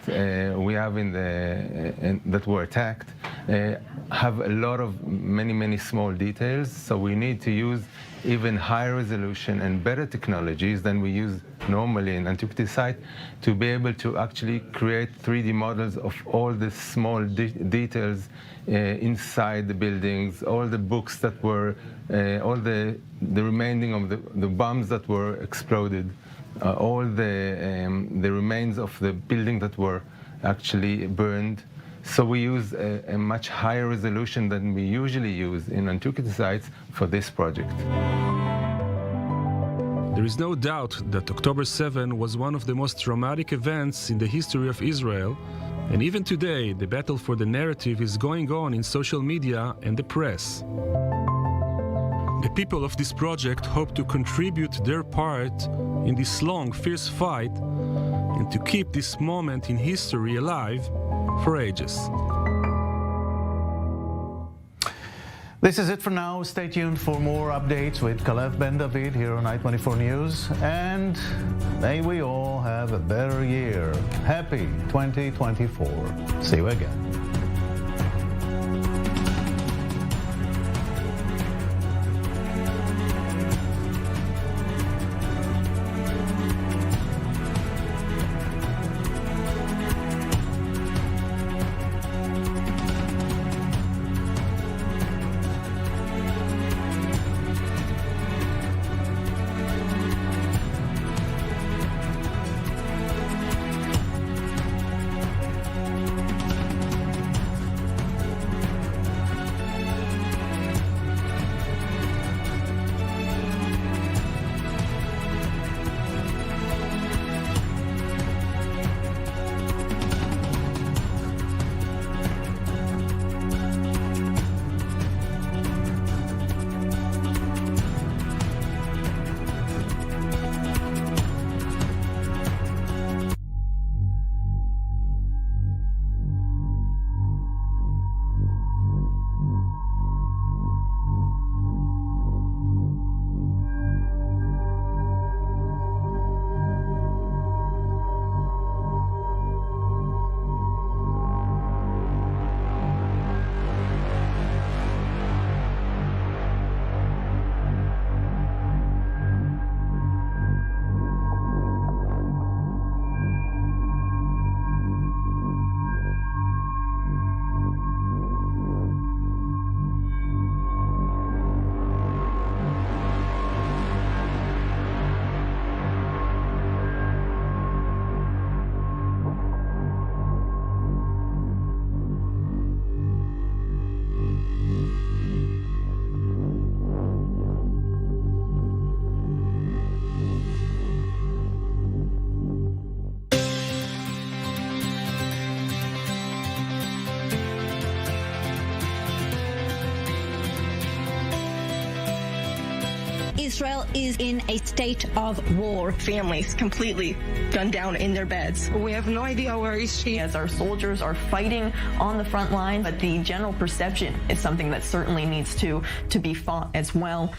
we have that were attacked have a lot of many small details, so we need to use even higher resolution and better technologies than we use normally in antiquity site to be able to actually create 3D models of all the small details inside the buildings, all the books that were, all the remaining of the bombs that were exploded, all the remains of the building that were actually burned. So we use a much higher resolution than we usually use in antiquity sites for this project. There is no doubt that October 7 was one of the most traumatic events in the history of Israel, and even today the battle for the narrative is going on in social media and the press. The people of this project hope to contribute their part in this long, fierce fight and to keep this moment in history alive for ages. This is it for now. Stay tuned for more updates with Kalev Ben David here on I-24 News. And may we all have a better year. Happy 2024. See you again. Israel is in a state of war. Families completely gunned down in their beds. We have no idea where is she. As our soldiers are fighting on the front line, but the general perception is something that certainly needs to be fought as well.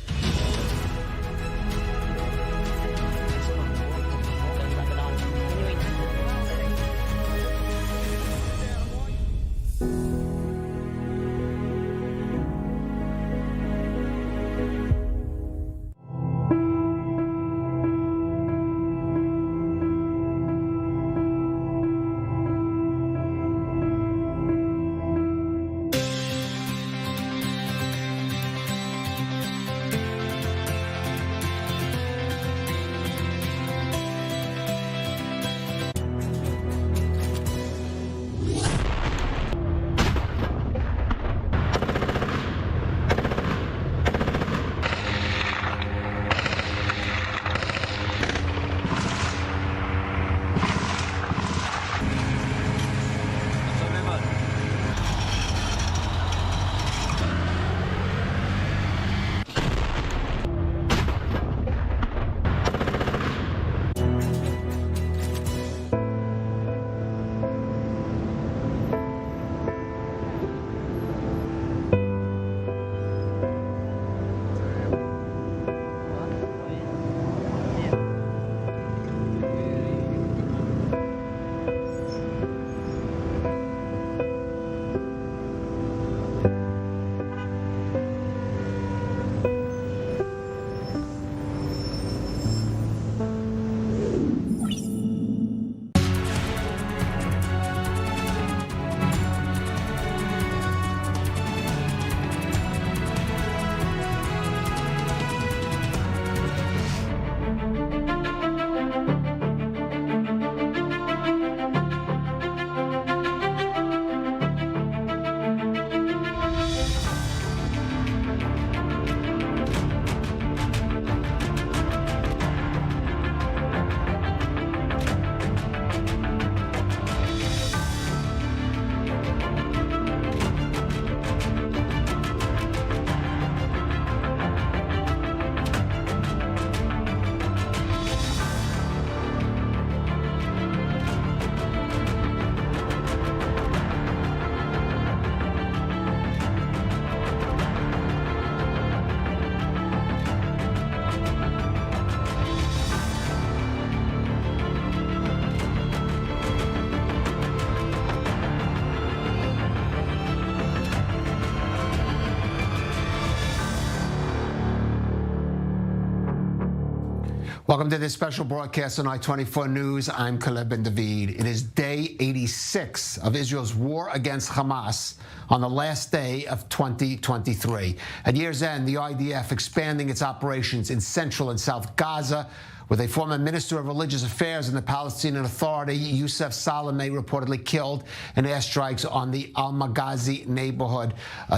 Welcome to this special broadcast on I-24 News. I'm Caleb Ben David. It is day 86 of Israel's war against Hamas on the last day of 2023. At year's end, the IDF expanding its operations in central and south Gaza, with a former Minister of Religious Affairs in the Palestinian Authority, Youssef Salome, reportedly killed in airstrikes on the Al-Maghazi neighborhood.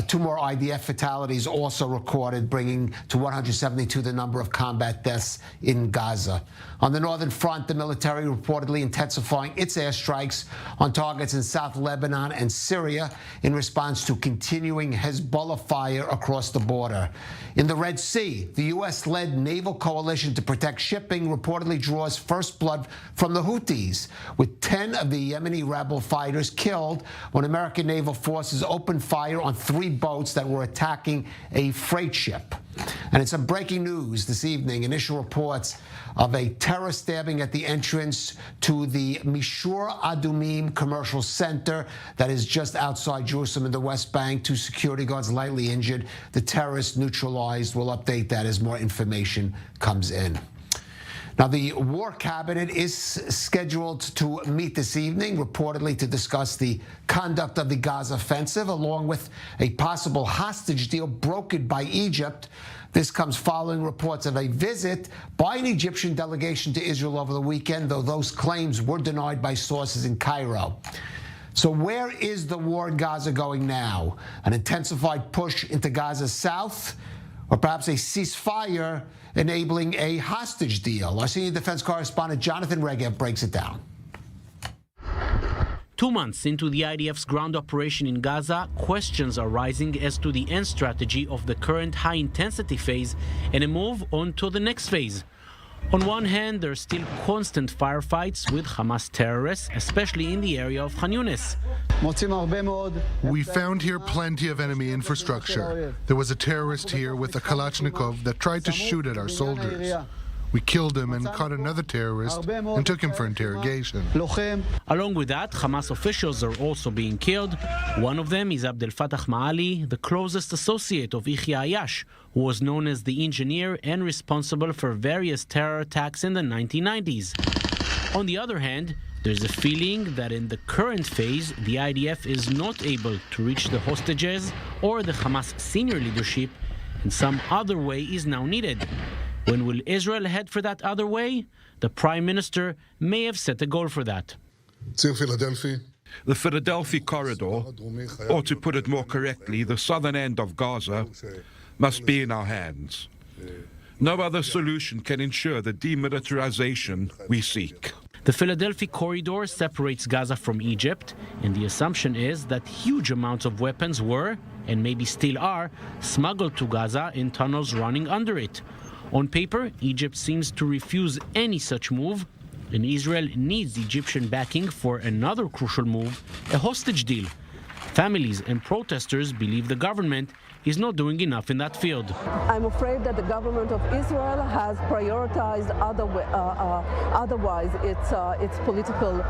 2 more IDF fatalities also recorded, bringing to 172 the number of combat deaths in Gaza. On the northern front, the military reportedly intensifying its airstrikes on targets in South Lebanon and Syria in response to continuing Hezbollah fire across the border. In the Red Sea, the U.S.-led naval coalition to protect shipping reportedly draws first blood from the Houthis, with 10 of the Yemeni rebel fighters killed when American naval forces opened fire on 3 boats that were attacking a freight ship. And it's some breaking news this evening. Initial reports of a terror stabbing at the entrance to the Mishur Adumim commercial center that is just outside Jerusalem in the West Bank. 2 security guards lightly injured. The terrorists neutralized. We'll update that as more information comes in. Now, the War Cabinet is scheduled to meet this evening, reportedly to discuss the conduct of the Gaza offensive, along with a possible hostage deal brokered by Egypt. This comes following reports of a visit by an Egyptian delegation to Israel over the weekend, though those claims were denied by sources in Cairo. So where is the war in Gaza going now? An intensified push into Gaza's south, or perhaps a ceasefire enabling a hostage deal? Our senior defense correspondent Jonathan Regev breaks it down. 2 months into the IDF's ground operation in Gaza, questions are rising as to the end strategy of the current high-intensity phase and a move on to the next phase. On one hand, there are still constant firefights with Hamas terrorists, especially in the area of Khan Yunis. We found here plenty of enemy infrastructure. There was a terrorist here with a Kalashnikov that tried to shoot at our soldiers. We killed him and caught another terrorist and took him for interrogation. Along with that, Hamas officials are also being killed. One of them is Abdel Fattah Ma'ali, the closest associate of Yahya Ayash, who was known as the engineer and responsible for various terror attacks in the 1990s. On the other hand, there's a feeling that in the current phase, the IDF is not able to reach the hostages or the Hamas senior leadership, and some other way is now needed. When will Israel head for that other way? The Prime Minister may have set a goal for that. The Philadelphia corridor, or to put it more correctly, the southern end of Gaza, must be in our hands. No other solution can ensure the demilitarization we seek. The Philadelphia corridor separates Gaza from Egypt, and the assumption is that huge amounts of weapons were, and maybe still are, smuggled to Gaza in tunnels running under it. On paper, Egypt seems to refuse any such move, and Israel needs Egyptian backing for another crucial move, a hostage deal. Families and protesters believe the government is not doing enough in that field. I'm afraid that the government of Israel has prioritized otherwise its political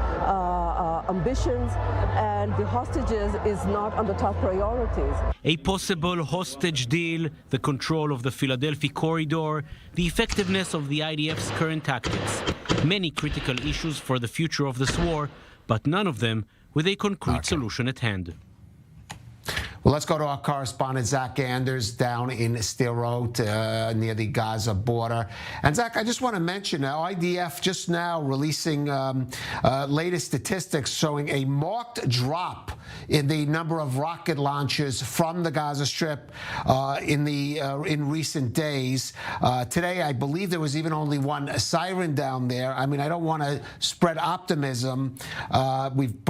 ambitions, and the hostages is not on the top priorities. A possible hostage deal, the control of the Philadelphia corridor, the effectiveness of the IDF's current tactics. Many critical issues for the future of this war, but none of them with a concrete solution at hand. Well, let's go to our correspondent, Zach Anders, down in Sderot, near the Gaza border. And, Zach, I just want to mention now, IDF just now releasing latest statistics showing a marked drop in the number of rocket launches from the Gaza Strip in recent days. Today, I believe there was even only one siren down there. I mean, I don't want to spread optimism, we've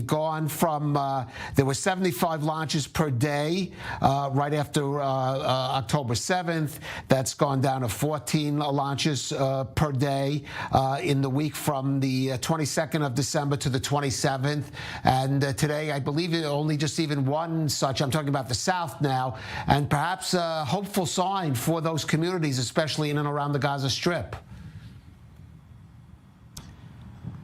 gone from, there were 75 launches per day right after October 7th. That's gone down to 14 launches per day in the week from the 22nd of December to the 27th. And today, I believe only just even one such. I'm talking about the South now, and perhaps a hopeful sign for those communities, especially in and around the Gaza Strip.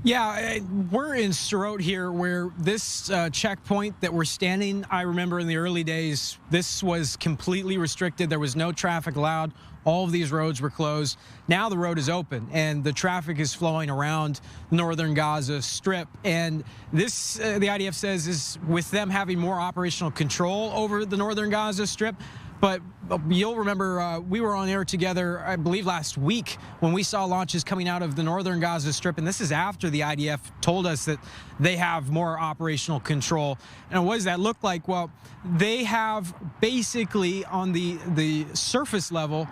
Yeah, we're in Sderot here, where this checkpoint that we're standing, I remember in the early days, this was completely restricted. There was no traffic allowed. All of these roads were closed. Now the road is open, and the traffic is flowing around northern Gaza Strip. And this, the IDF says, is with them having more operational control over the northern Gaza Strip. But you'll remember we were on air together, I believe, last week when we saw launches coming out of the northern Gaza Strip. And this is after the IDF told us that they have more operational control. And what does that look like? Well, they have basically on the surface level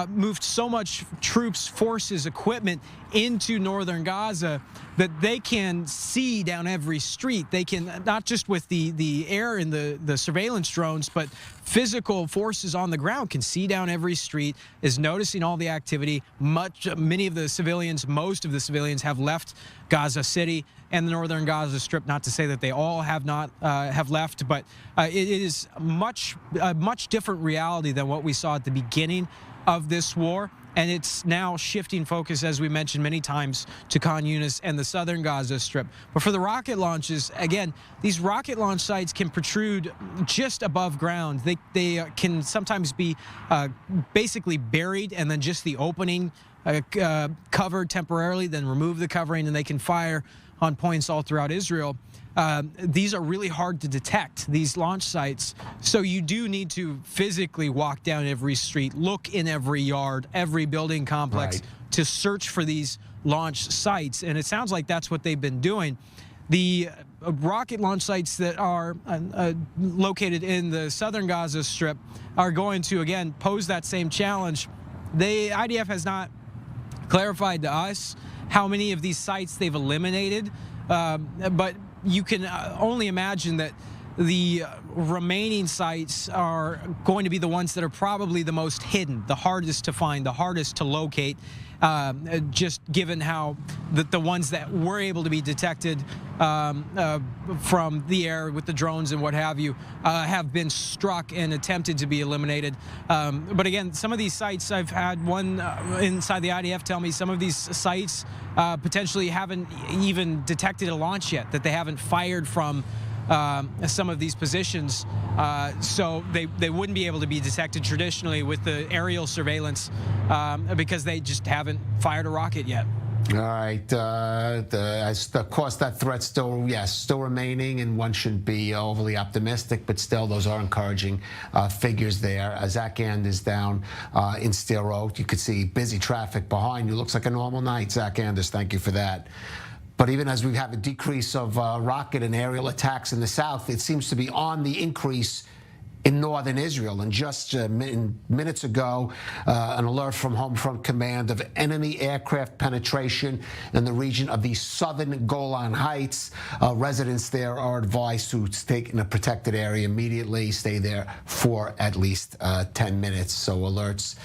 moved so much troops, forces, equipment into northern Gaza that they can see down every street. They can, not just with the air and the surveillance drones, but physical forces on the ground can see down every street, is noticing all the activity. Many of the civilians, most of the civilians have left Gaza City and the northern Gaza Strip. Not to say that they all have not have left, but it is a much different reality than what we saw at the beginning of this war. And it's now shifting focus, as we mentioned many times, to Khan Yunis and the southern Gaza Strip. But for the rocket launches, again, these rocket launch sites can protrude just above ground. They can sometimes be basically buried, and then just the opening covered temporarily, then remove the covering, and they can fire on points all throughout Israel. These are really hard to detect, these launch sites. So you do need to physically walk down every street, look in every yard, every building complex, to search for these launch sites. And it sounds like that's what they've been doing. The rocket launch sites that are located in the southern Gaza Strip are going to, again, pose that same challenge. The IDF has not clarified to us how many of these sites they've eliminated, but you can only imagine that the remaining sites are going to be the ones that are probably the most hidden, the hardest to find, the hardest to locate, just given how the ones that were able to be detected from the air with the drones and what have you have been struck and attempted to be eliminated. But again, some of these sites, I've had one inside the IDF tell me some of these sites potentially haven't even detected a launch yet, that they haven't fired from some of these positions, so they wouldn't be able to be detected traditionally with the aerial surveillance because they just haven't fired a rocket yet. All right. Of course, that threat still remaining, and one shouldn't be overly optimistic, but still, those are encouraging figures there. Zach And is down in Sderot. You could see busy traffic behind you. Looks like a normal night, Zach Anders. Thank you for that. But even as we have a decrease of rocket and aerial attacks in the south, it seems to be on the increase in northern Israel. And just minutes ago, an alert from Home Front Command of enemy aircraft penetration in the region of the southern Golan Heights. Residents there are advised to stay in a protected area immediately, stay there for at least 10 minutes. So alerts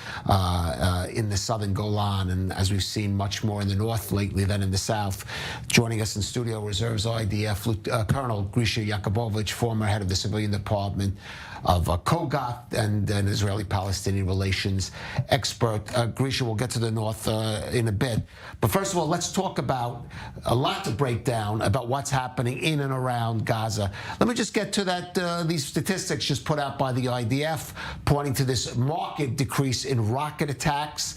in the southern Golan, and as we've seen much more in the north lately than in the south. Joining us in studio, Reserves IDF Colonel Grisha Yakubovich, former head of the Civilian Department of Kogat and an Israeli-Palestinian relations expert. Grisha, we'll get to the north in a bit. But first of all, let's talk about a lot to break down about what's happening in and around Gaza. Let me just get to that. These statistics just put out by the IDF pointing to this marked decrease in rocket attacks.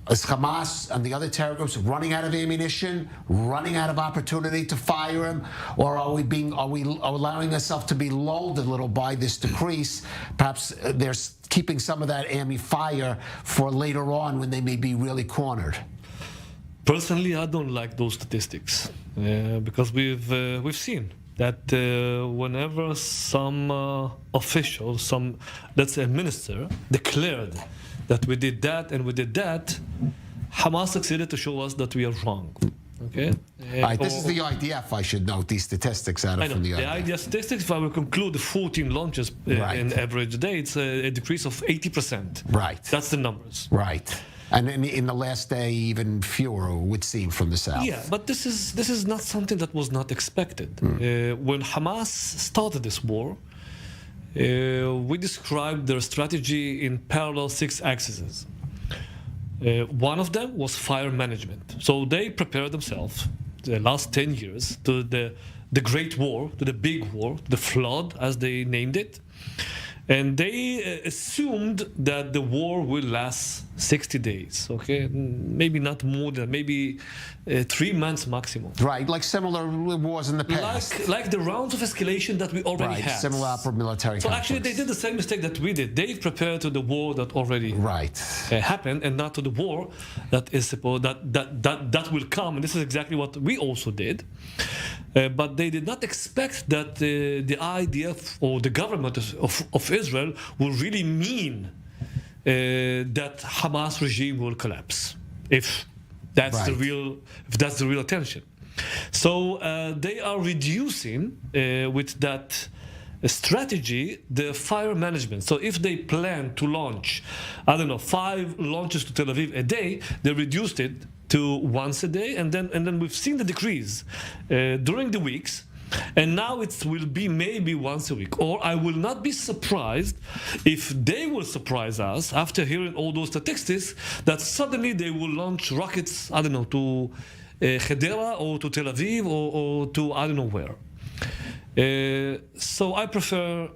Is Hamas and the other terror groups running out of ammunition, running out of opportunity to fire him, or are we allowing ourselves to be lulled a little by this decrease? Perhaps they're keeping some of that ammo fire for later on when they may be really cornered. Personally, I don't like those statistics because we've seen that whenever some official, let's say minister, declared that we did that and we did that, Hamas succeeded to show us that we are wrong. Okay? All right, this is the IDF, I should note, these statistics out of from the IDF. The IDF statistics, if I will conclude the 14 launches in average day, it's a decrease of 80%. Right. That's the numbers. Right. And in the last day, even fewer would seem from the south. Yeah, but this is not something that was not expected. When Hamas started this war, we described their strategy in parallel 6 axes. One of them was fire management. So they prepared themselves the last 10 years to the Great War, to the big war, the flood, as they named it. And they assumed that the war will last 60 days, okay? Maybe not more than, maybe 3 months maximum. Right, like similar wars in the past. Like the rounds of escalation that we already had. Similar military So conflicts. actually they did the same mistake that we did. They prepared to the war that already happened, and not to the war that is supposed that will come. And this is exactly what we also did. But they did not expect that the IDF or the government of Israel will really mean that Hamas regime will collapse if that's the real attention. So they are reducing with that strategy the fire management. So if they plan to launch, I don't know, 5 launches to Tel Aviv a day, they reduced it to once a day, and then we've seen the decrease during the weeks, and now it will be maybe once a week. Or I will not be surprised if they will surprise us after hearing all those statistics that suddenly they will launch rockets, I don't know, to Hedera or to Tel Aviv or to I don't know where. So I prefer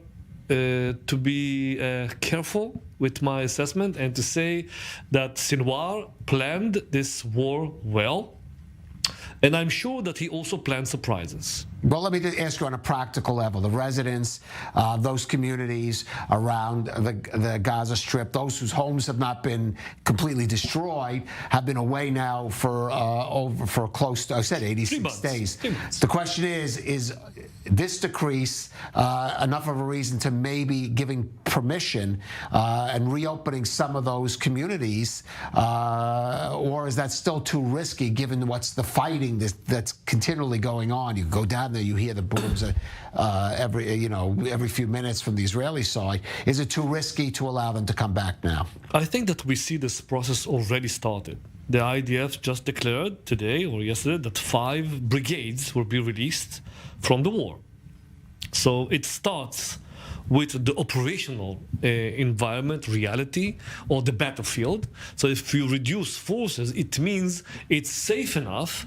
to be careful with my assessment and to say that Sinwar planned this war well, and I'm sure that he also planned surprises. Well, let me just ask you on a practical level. The residents, those communities around the Gaza Strip, those whose homes have not been completely destroyed, have been away now for close to, I said 86 days. The question is this decrease enough of a reason to maybe giving permission and reopening some of those communities, or is that still too risky given what's the fighting that's continually going on? You go down there, you hear the booms every few minutes from the Israeli side. Is it too risky to allow them to come back now? I think that we see this process already started. The IDF just declared today or yesterday that 5 brigades will be released from the war. So it starts with the operational environment, reality, or the battlefield. So if you reduce forces, it means it's safe enough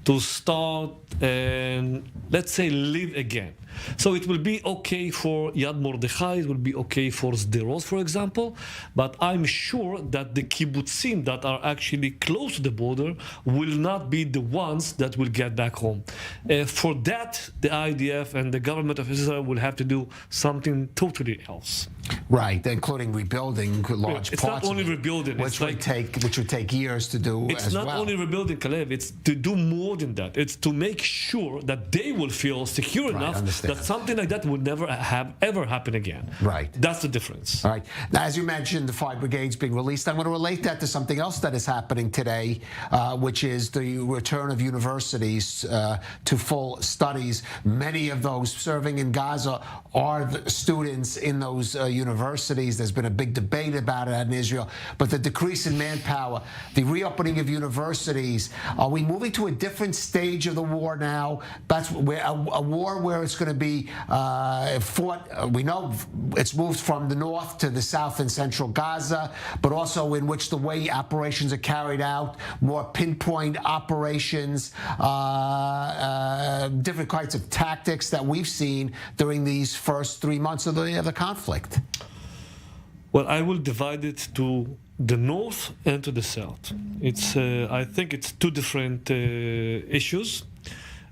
to start and, let's say, live again. So it will be okay for Yad Mordechai, it will be okay for Sderot, for example, but I'm sure that the kibbutzim that are actually close to the border will not be the ones that will get back home. For that, the IDF and the government of Israel will have to do something totally else. Right, including rebuilding large it's parts not only of it, rebuilding, which would take years to do it's as not well. only rebuilding, Kalev, it's to do more than that. It's to make sure that they will feel secure enough that something like that would never ever happen again. Right. That's the difference. All right. Now, as you mentioned, the 5 brigades being released, I'm going to relate that to something else that is happening today, which is the return of universities to full studies. Many of those serving in Gaza are the students in those universities. There's been a big debate about it in Israel, but the decrease in manpower, the reopening of universities, are we moving to a different stage of the war now? That's where a war where it's going to be fought. We know it's moved from the north to the south and central Gaza, but also in which the way operations are carried out, more pinpoint operations, different kinds of tactics that we've seen during these first 3 months of the conflict. Well, I will divide it to the north and to the south. It's, I think it's 2 different issues.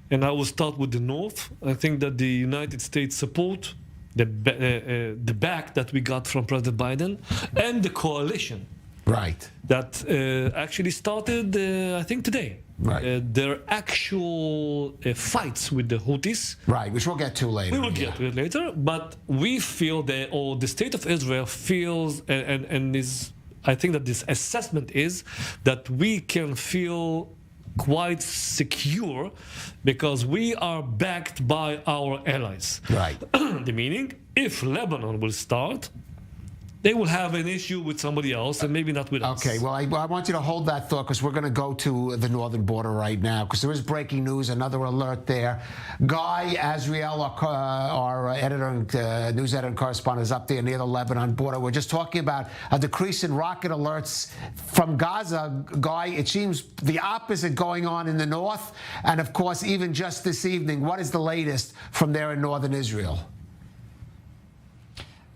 And I will start with the north. I think that the United States support the back that we got from President Biden and the coalition. Right. That actually started, I think, today. Right. Their actual fights with the Houthis. Right, which we'll get to later. We will get to it later. But we feel that, or the state of Israel feels, and is, I think that this assessment is that we can feel quite secure because we are backed by our allies. Right. The meaning, if Lebanon will start, they will have an issue with somebody else and maybe not with us. Okay, well, I want you to hold that thought because we're going to go to the northern border right now because there is breaking news, another alert there. Guy Azriel, our editor and news editor and correspondent, is up there near the Lebanon border. We're just talking about a decrease in rocket alerts from Gaza. Guy, it seems the opposite going on in the north. And, of course, even just this evening, what is the latest from there in northern Israel?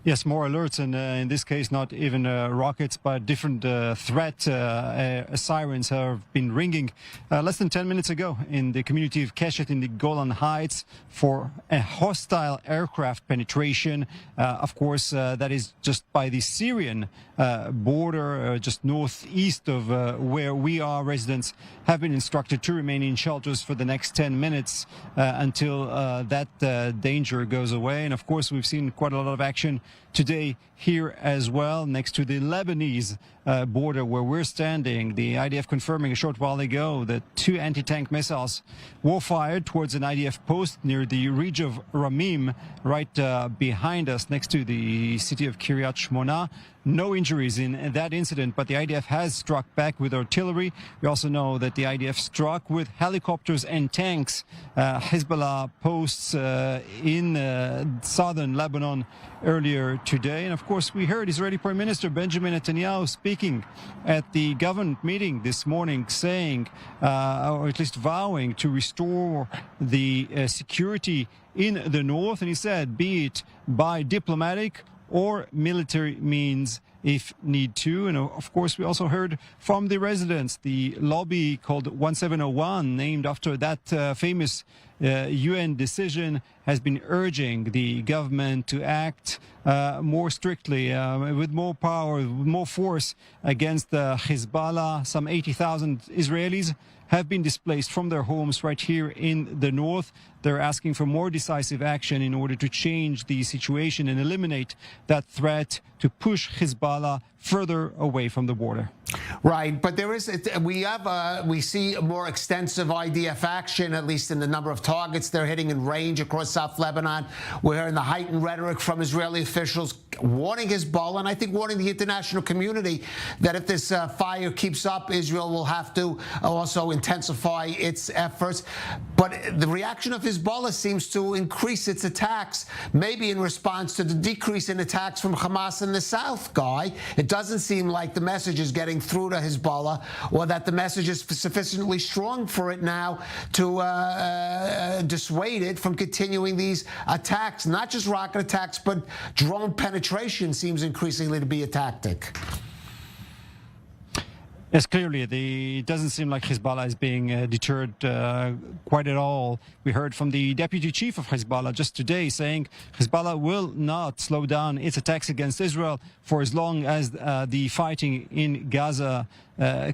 Yes, more alerts, and in this case, not even rockets, but different threat sirens have been ringing less than 10 minutes ago in the community of Keshet in the Golan Heights for a hostile aircraft penetration. Of course, that is just by the Syrian border, just northeast of where we are. Residents have been instructed to remain in shelters for the next 10 minutes until that danger goes away. And of course, we've seen quite a lot of action today here as well, next to the Lebanese border where we're standing. The IDF confirming a short while ago that 2 anti-tank missiles were fired towards an IDF post near the ridge of Ramim, right behind us, next to the city of Kiryat Shmona. No injuries in that incident, but the IDF has struck back with artillery. We also know that the IDF struck with helicopters and tanks Hezbollah posts in southern Lebanon earlier today. And of course, we heard Israeli Prime Minister Benjamin Netanyahu speaking at the government meeting this morning, saying, or at least vowing, to restore the security in the north. And he said, be it by diplomatic or military means if need to. And of course, we also heard from the residents, the lobby called 1701, named after that famous UN decision, has been urging the government to act more strictly, with more power, with more force against Hezbollah. Some 80,000 Israelis have been displaced from their homes right here in the north. They're asking for more decisive action in order to change the situation and eliminate that threat to push Hezbollah further away from the border. Right, but there is we see a more extensive IDF action, at least in the number of targets they're hitting in range across South Lebanon. We're hearing the heightened rhetoric from Israeli officials warning Hezbollah, and I think warning the international community, that if this fire keeps up, Israel will have to also intensify its efforts. But the reaction of Hezbollah seems to increase its attacks, maybe in response to the decrease in attacks from Hamas in the south, Guy. It doesn't seem like the message is getting through to Hezbollah, or that the message is sufficiently strong for it now to dissuade it from continuing these attacks. Not just rocket attacks, but drone penetration seems increasingly to be a tactic. Yes, clearly, it doesn't seem like Hezbollah is being deterred quite at all. We heard from the deputy chief of Hezbollah just today saying Hezbollah will not slow down its attacks against Israel for as long as the fighting in Gaza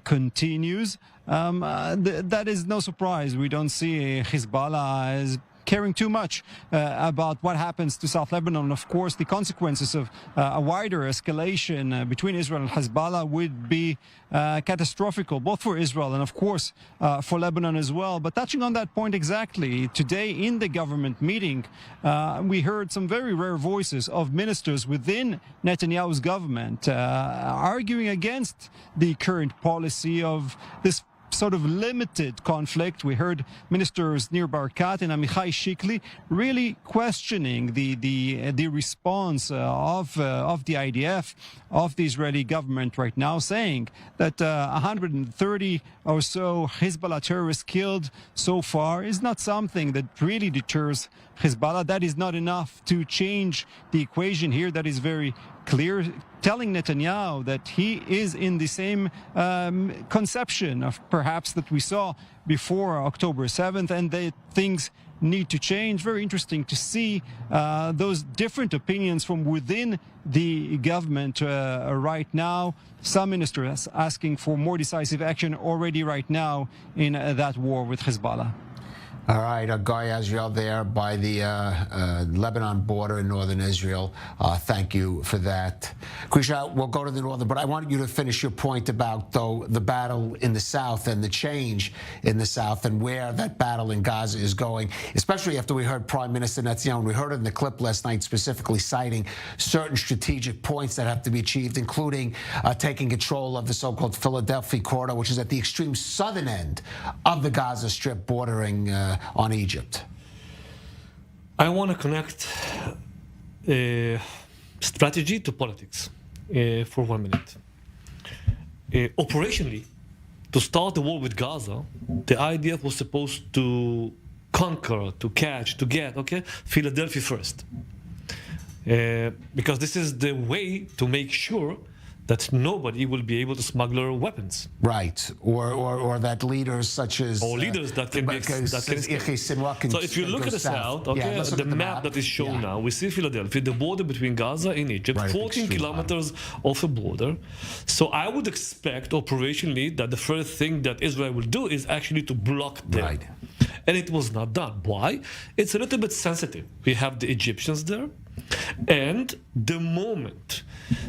continues. That is no surprise. We don't see Hezbollah as caring too much about what happens to South Lebanon. Of course, the consequences of a wider escalation between Israel and Hezbollah would be catastrophic, both for Israel and, of course, for Lebanon as well. But touching on that point exactly, today in the government meeting, we heard some very rare voices of ministers within Netanyahu's government arguing against the current policy of this sort of limited conflict. We heard ministers Nir Barkat and Amichai Shikli really questioning the response of the IDF, of the Israeli government right now, saying that 130 or so Hezbollah terrorists killed so far is not something that really deters Hezbollah. That is not enough to change the equation here. That is very clear, telling Netanyahu that he is in the same conception of perhaps that we saw before October 7th, and that things need to change. Very interesting to see those different opinions from within the government right now. Some ministers asking for more decisive action already right now in that war with Hezbollah. All right, Guy Azriel there by the Lebanon border in northern Israel. Thank you for that. Krisha, we'll go to the northern, but I wanted you to finish your point about, though, the battle in the south and the change in the south and where that battle in Gaza is going, especially after we heard Prime Minister Netanyahu. We heard it in the clip last night, specifically citing certain strategic points that have to be achieved, including taking control of the so-called Philadelphia corridor, which is at the extreme southern end of the Gaza Strip bordering on Egypt. I want to connect strategy to politics for 1 minute. Operationally, to start the war with Gaza, the IDF was supposed to conquer, to catch, to get, Philadelphia first. Because this is the way to make sure that nobody will be able to smuggle weapons. Right, or that leaders such as... Or leaders that can escape. So if you look at the south, the map that is shown now, we see Philadelphia, the border between Gaza and Egypt, right, 14 kilometers of a border. So I would expect operationally that the first thing that Israel will do is actually to block them. Right. And it was not done. Why? It's a little bit sensitive. We have the Egyptians there, and the moment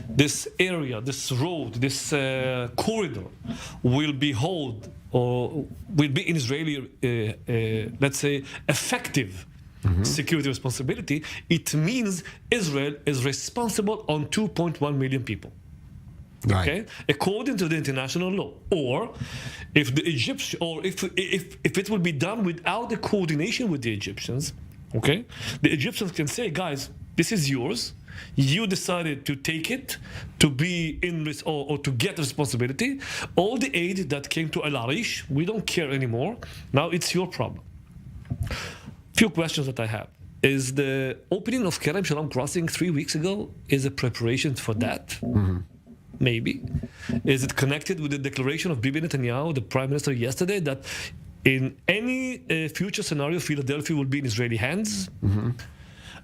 this area, this road, this corridor will be held or will be in Israeli, let's say, effective security responsibility, it means Israel is responsible on 2.1 million people. Right. Okay, according to the international law, or if the Egyptians, or if it will be done without the coordination with the Egyptians, the Egyptians can say, guys, this is yours. You decided to take it, to be in risk or to get responsibility. All the aid that came to Al Arish, we don't care anymore. Now it's your problem. Few questions that I have. Is the opening of Kerem Shalom crossing 3 weeks ago is a preparation for that? Maybe. Is it connected with the declaration of Bibi Netanyahu, the prime minister, yesterday, that in any future scenario, Philadelphia will be in Israeli hands?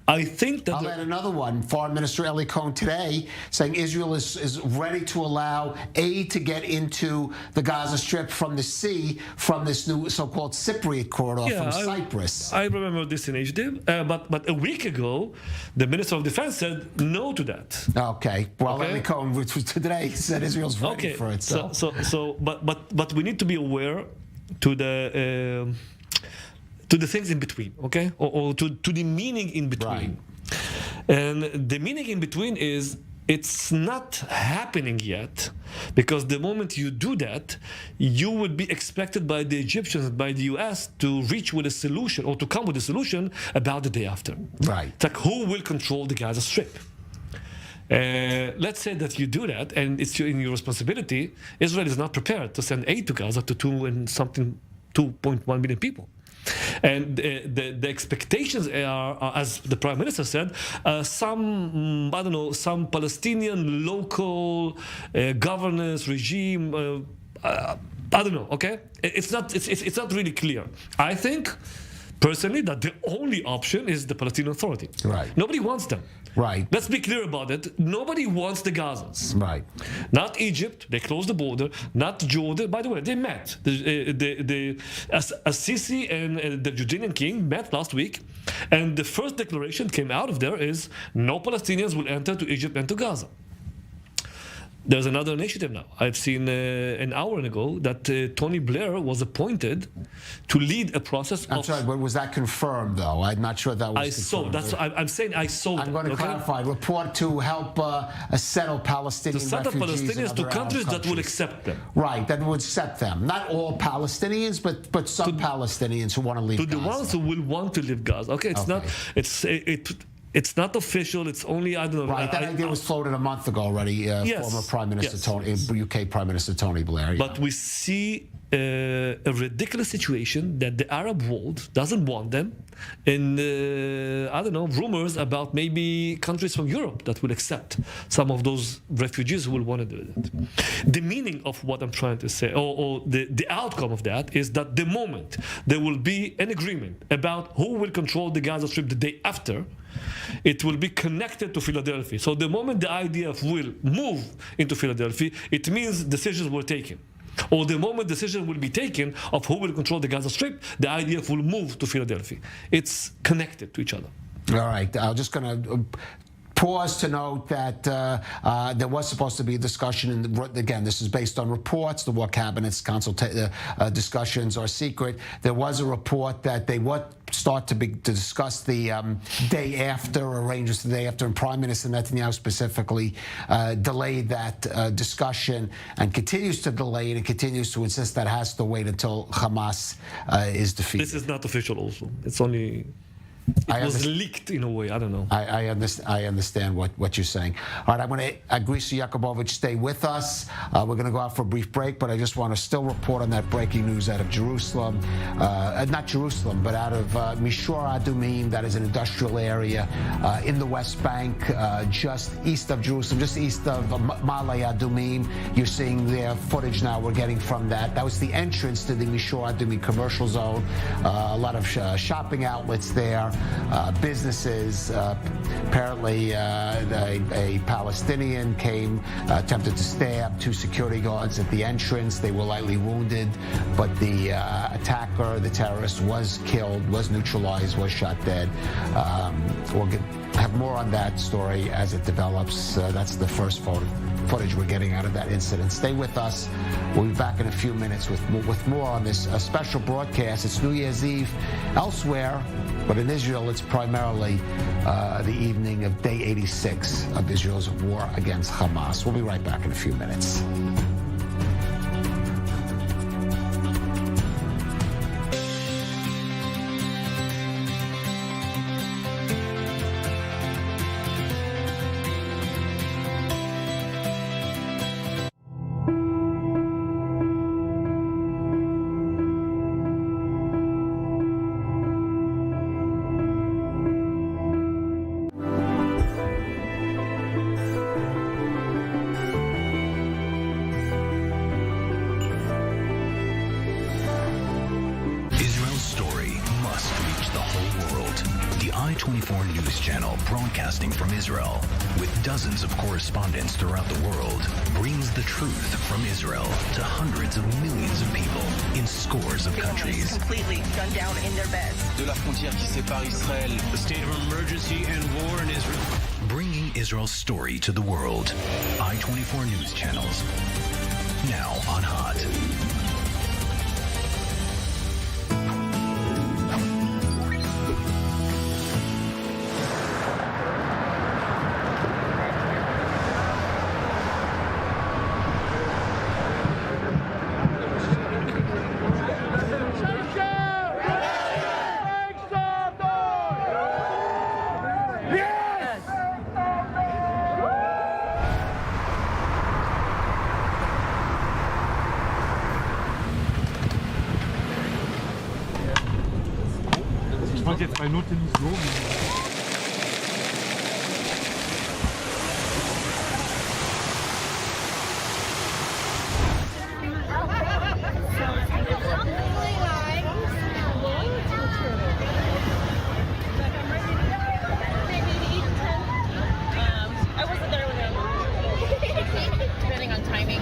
I think that... I'll add another one. Foreign Minister Eli Cohen today saying Israel is ready to allow aid to get into the Gaza Strip from the sea, from this new so-called Cypriot corridor from Cyprus. I remember this in HD, but a week ago, the Minister of Defense said no to that. Okay. Well, Eli Cohen, which was today, said Israel's ready for it. But we need to be aware to the things in between, or to the meaning in between. Right. And the meaning in between is it's not happening yet, because the moment you do that, you would be expected by the Egyptians, by the US, to reach with a solution or to come with a solution about the day after. Right. It's like, who will control the Gaza Strip? Let's say that you do that, and it's in your responsibility. Israel is not prepared to send aid to Gaza to 2.1 million people. And the expectations are, as the Prime Minister said, some Palestinian local governance regime. I don't know. It's not really clear. I think personally that the only option is the Palestinian Authority. Right. Nobody wants them. Right. Let's be clear about it. Nobody wants the Gazans. Right. Not Egypt. They closed the border. Not Jordan. By the way, they met. Sisi and the Jordanian king met last week, and the first declaration came out of there is no Palestinians will enter to Egypt and to Gaza. There's another initiative now. I've seen an hour ago that Tony Blair was appointed to lead a process. I'm sorry, but was that confirmed, though? I'm not sure that was confirmed. I'm saying I saw. I'm going to clarify. Report to help settle Palestinian refugees. To settle Palestinians to countries that will accept them. Right, that would accept them. Not all Palestinians, but some Palestinians who want to leave Gaza. To the ones who will want to leave Gaza. It's not official. It's only, I don't know. Right, that idea was floated a month ago already. Former Prime Minister UK Prime Minister Tony Blair. But we see a ridiculous situation that the Arab world doesn't want them, and I don't know, rumors about maybe countries from Europe that will accept some of those refugees who will want to do that. The meaning of what I'm trying to say, or the outcome of that, is that the moment there will be an agreement about who will control the Gaza Strip the day after, it will be connected to Philadelphia. So the moment the IDF will move into Philadelphia, it means decisions were taken. Or the moment decision will be taken of who will control the Gaza Strip, the IDF will move to Philadelphia. It's connected to each other. All right, I'm just going to pause to note that there was supposed to be a discussion, and again, this is based on reports. The War Cabinet's discussions are secret. There was a report that they would start to discuss the day after, arrangements the day after, and Prime Minister Netanyahu specifically delayed that discussion and continues to delay it and continues to insist that it has to wait until Hamas is defeated. This is not official also. It's only... It was leaked in a way. I don't know. I understand what you're saying. All right, I'm going to Agrisa Yakubovich stay with us. We're going to go out for a brief break, but I just want to still report on that breaking news out of Jerusalem. Not Jerusalem, but out of Mishor Adumim. That is an industrial area in the West Bank, just east of Jerusalem, just east of Ma'ale Adumim. You're seeing their footage now we're getting from that. That was the entrance to the Mishor Adumim commercial zone. A lot of shopping outlets there. Businesses. Apparently, a Palestinian came, attempted to stab 2 security guards at the entrance. They were lightly wounded, but the attacker, the terrorist, was killed, was neutralized, was shot dead. We'll have more on that story as it develops. That's the first footage we're getting out of that incident. Stay with us. We'll be back in a few minutes with more on this special broadcast. It's New Year's Eve elsewhere, but in Israel, it's primarily the evening of day 86 of Israel's war against Hamas. We'll be right back in a few minutes. Broadcasting from Israel, with dozens of correspondents throughout the world, brings the truth from Israel to hundreds of millions of people in scores of countries. Completely gunned down in their beds. De la frontière qui sépare Israël, a state of emergency and war in Israel. Bringing Israel's story to the world. I-24 News channels. Now on Hot. Jetzt bei Note nicht so. I wasn't there when depending on timing.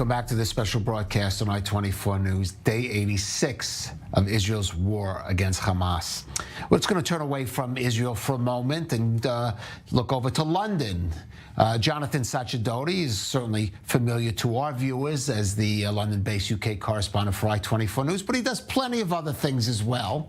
Welcome back to this special broadcast on I-24 News, day 86 of Israel's war against Hamas. We're just going to turn away from Israel for a moment and look over to London. Jonathan Sacerdoti is certainly familiar to our viewers as the London-based UK correspondent for I-24 News, but he does plenty of other things as well,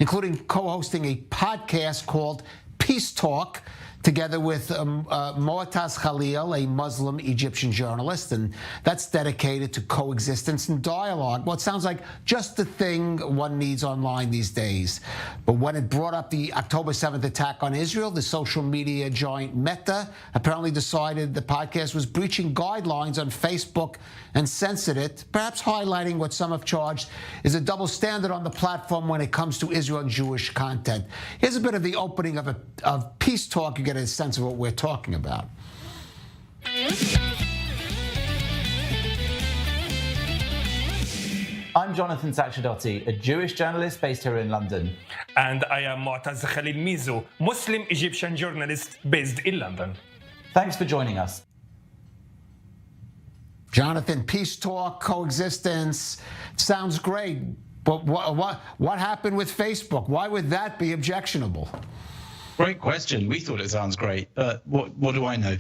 including co-hosting a podcast called Peace Talk, together with Moataz Khalil, a Muslim Egyptian journalist, and that's dedicated to coexistence and dialogue. Well, it sounds like just the thing one needs online these days. But when it brought up the October 7th attack on Israel, the social media giant Meta apparently decided the podcast was breaching guidelines on Facebook and censored it, perhaps highlighting what some have charged is a double standard on the platform when it comes to Israel and Jewish content. Here's a bit of the opening of Peace Talk. You get a sense of what we're talking about. I'm Jonathan Sacerdoti, a Jewish journalist based here in London. And I am Moataz Khalil Mizu, Muslim Egyptian journalist based in London. Thanks for joining us. Jonathan, Peace Talk, coexistence, sounds great, but what happened with Facebook? Why would that be objectionable? Great question. We thought it sounds great, but what do I know?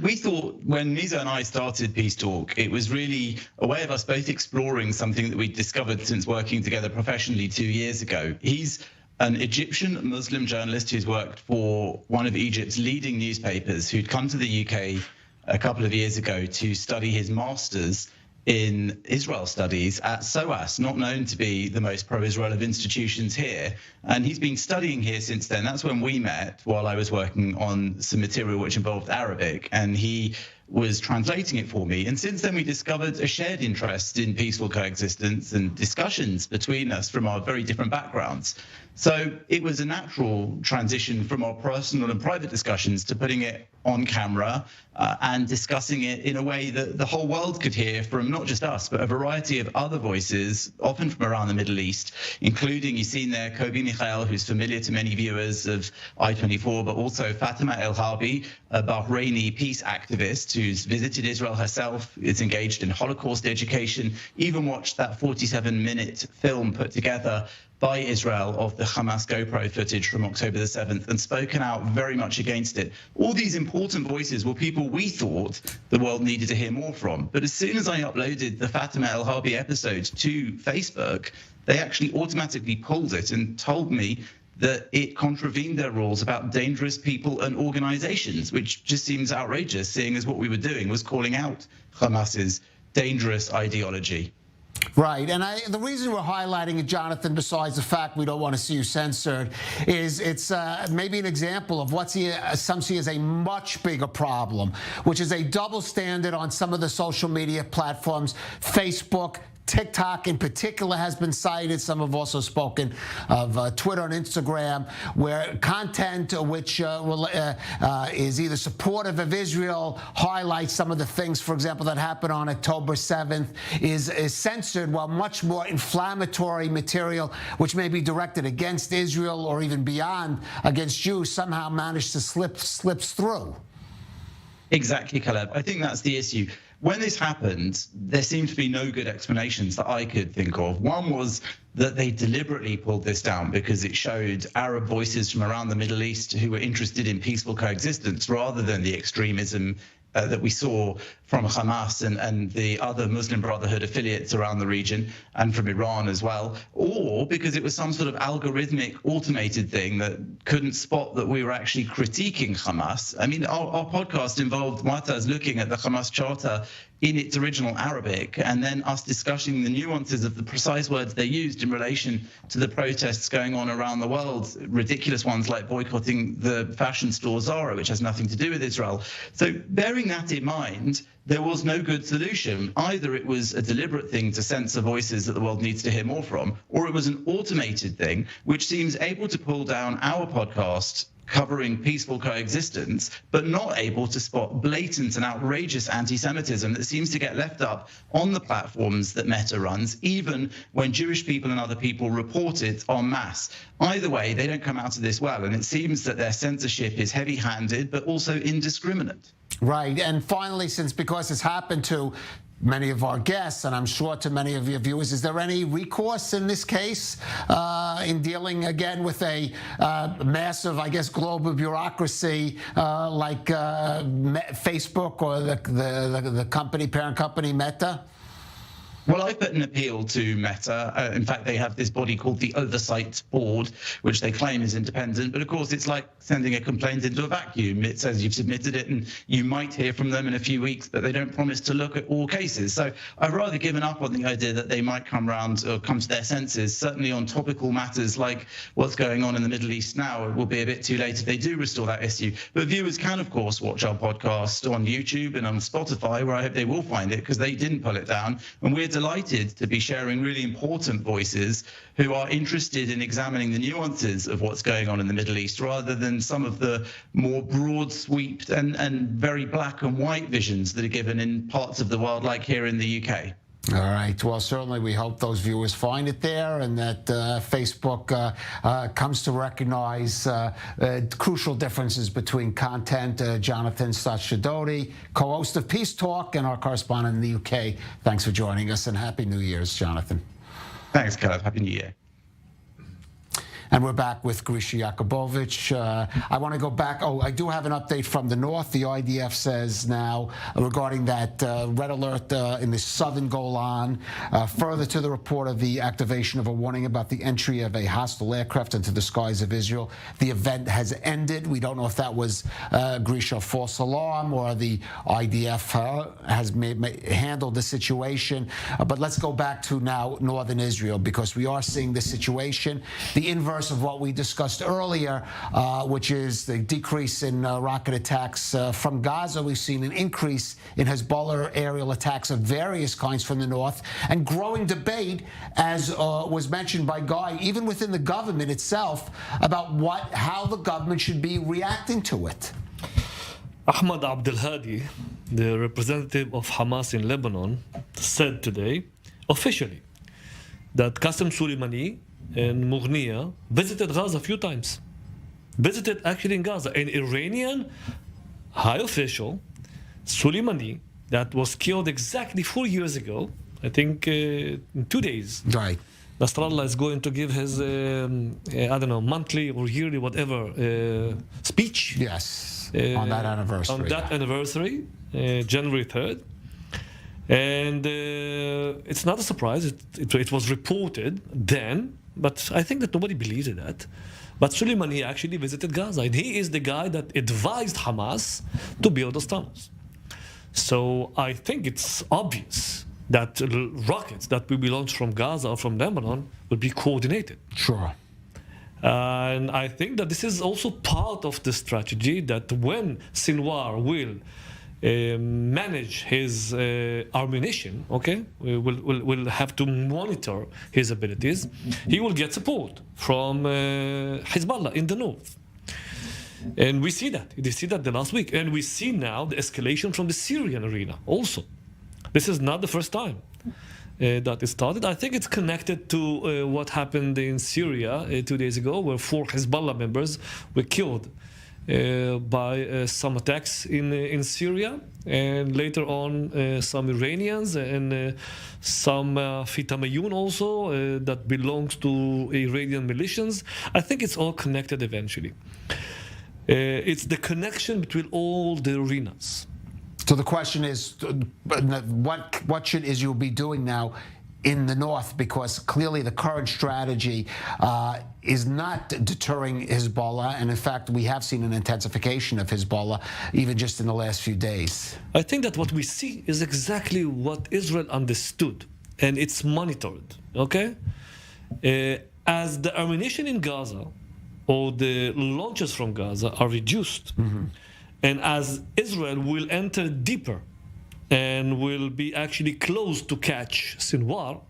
We thought when Miza and I started Peace Talk, it was really a way of us both exploring something that we discovered since working together professionally 2 years ago. He's an Egyptian Muslim journalist who's worked for one of Egypt's leading newspapers, who'd come to the UK a couple of years ago to study his master's in Israel studies at SOAS, not known to be the most pro-Israel of institutions here. And he's been studying here since then. That's when we met while I was working on some material which involved Arabic, and he was translating it for me. And since then, we discovered a shared interest in peaceful coexistence and discussions between us from our very different backgrounds. So it was a natural transition from our personal and private discussions to putting it on camera and discussing it in a way that the whole world could hear from not just us, but a variety of other voices, often from around the Middle East, including, you've seen there, Kobi Mikhail, who's familiar to many viewers of I-24, but also Fatima El-Harbi, a Bahraini peace activist who's visited Israel herself, is engaged in Holocaust education, even watched that 47-minute film put together by Israel of the Hamas GoPro footage from October the 7th and spoken out very much against it. All these important voices were people we thought the world needed to hear more from. But as soon as I uploaded the Fatima El-Harbi episode to Facebook, they actually automatically pulled it and told me that it contravened their rules about dangerous people and organizations, which just seems outrageous, seeing as what we were doing was calling out Hamas's dangerous ideology. Right, and the reason we're highlighting it, Jonathan, besides the fact we don't want to see you censored, is it's maybe an example of what some see as a much bigger problem, which is a double standard on some of the social media platforms. Facebook, TikTok in particular has been cited. Some have also spoken of Twitter and Instagram, where content which is either supportive of Israel, highlights some of the things, for example, that happened on October 7th, is censored, while much more inflammatory material, which may be directed against Israel or even beyond against Jews, somehow managed to slips through. Exactly, Caleb. I think that's the issue. When this happened, there seemed to be no good explanations that I could think of. One was that they deliberately pulled this down because it showed Arab voices from around the Middle East who were interested in peaceful coexistence rather than the extremism that we saw from Hamas and the other Muslim Brotherhood affiliates around the region, and from Iran as well, or because it was some sort of algorithmic automated thing that couldn't spot that we were actually critiquing Hamas. I mean, our podcast involved Moataz looking at the Hamas charter in its original Arabic, and then us discussing the nuances of the precise words they used in relation to the protests going on around the world, ridiculous ones like boycotting the fashion store Zara, which has nothing to do with Israel. So bearing that in mind, there was no good solution. Either it was a deliberate thing to censor voices that the world needs to hear more from, or it was an automated thing which seems able to pull down our podcast covering peaceful coexistence, but not able to spot blatant and outrageous anti-Semitism that seems to get left up on the platforms that Meta runs, even when Jewish people and other people report it en masse. Either way, they don't come out of this well, and it seems that their censorship is heavy-handed, but also indiscriminate. Right, and finally, because it's happened to many of our guests, and I'm sure to many of your viewers, is there any recourse in this case in dealing again with a massive, I guess, global bureaucracy like Facebook or the company, parent company Meta? Well, I put an appeal to Meta. In fact, they have this body called the Oversight Board, which they claim is independent. But of course, it's like sending a complaint into a vacuum. It says you've submitted it and you might hear from them in a few weeks, but they don't promise to look at all cases. So I've rather given up on the idea that they might come round or come to their senses. Certainly on topical matters like what's going on in the Middle East now, it will be a bit too late if they do restore that issue. But viewers can, of course, watch our podcast on YouTube and on Spotify, where I hope they will find it because they didn't pull it down. And we're delighted to be sharing really important voices who are interested in examining the nuances of what's going on in the Middle East rather than some of the more broad sweeped and very black and white visions that are given in parts of the world like here in the UK. All right. Well, certainly we hope those viewers find it there and that Facebook comes to recognize crucial differences between content. Jonathan Sachadoti, co-host of Peace Talk and our correspondent in the UK. Thanks for joining us and Happy New Year's, Jonathan. Thanks, Caleb. Happy New Year. And we're back with Grisha Yakubovich. I want to go back. Oh, I do have an update from the north. The IDF says now regarding that red alert in the southern Golan, further to the report of the activation of a warning about the entry of a hostile aircraft into the skies of Israel. The event has ended. We don't know if that was Grisha false alarm or the IDF has handled the situation. But let's go back to now northern Israel because we are seeing this situation. The inverse of what we discussed earlier, which is the decrease in rocket attacks from Gaza. We've seen an increase in Hezbollah aerial attacks of various kinds from the north and growing debate, as was mentioned by Guy, even within the government itself, about how the government should be reacting to it. Ahmad Abdel Hadi, the representative of Hamas in Lebanon, said today, officially, that Qasem Soleimani and Mughniya visited Gaza a few times. Visited actually in Gaza. An Iranian high official, Soleimani, that was killed exactly 4 years ago, I think in 2 days. Right. Nasrallah is going to give his, I don't know, monthly or yearly, whatever, speech. Yes, on that anniversary. On that anniversary, January 3rd. And it's not a surprise. It was reported then, but I think that nobody believed in that. But Soleimani actually visited Gaza, and he is the guy that advised Hamas to build those tunnels. So I think it's obvious that rockets that will be launched from Gaza or from Lebanon will be coordinated. Sure. And I think that this is also part of the strategy that when Sinwar will manage his ammunition, okay, will have to monitor his abilities. He will get support from Hezbollah in the north. And we see that. We see that the last week. And we see now the escalation from the Syrian arena also. This is not the first time that it started. I think it's connected to what happened in Syria 2 days ago, where 4 Hezbollah members were killed by some attacks in Syria, and later on some Iranians and some Fitamayun also that belongs to Iranian militias. I think it's all connected eventually. It's the connection between all the arenas. So the question is, what should Israel be doing now in the north? Because clearly the current strategy is not deterring Hezbollah, and in fact we have seen an intensification of Hezbollah even just in the last few days. I think that what we see is exactly what Israel understood, and it's monitored, okay? As the ammunition in Gaza or the launches from Gaza are reduced, and as Israel will enter deeper and will be actually close to catch Sinwar,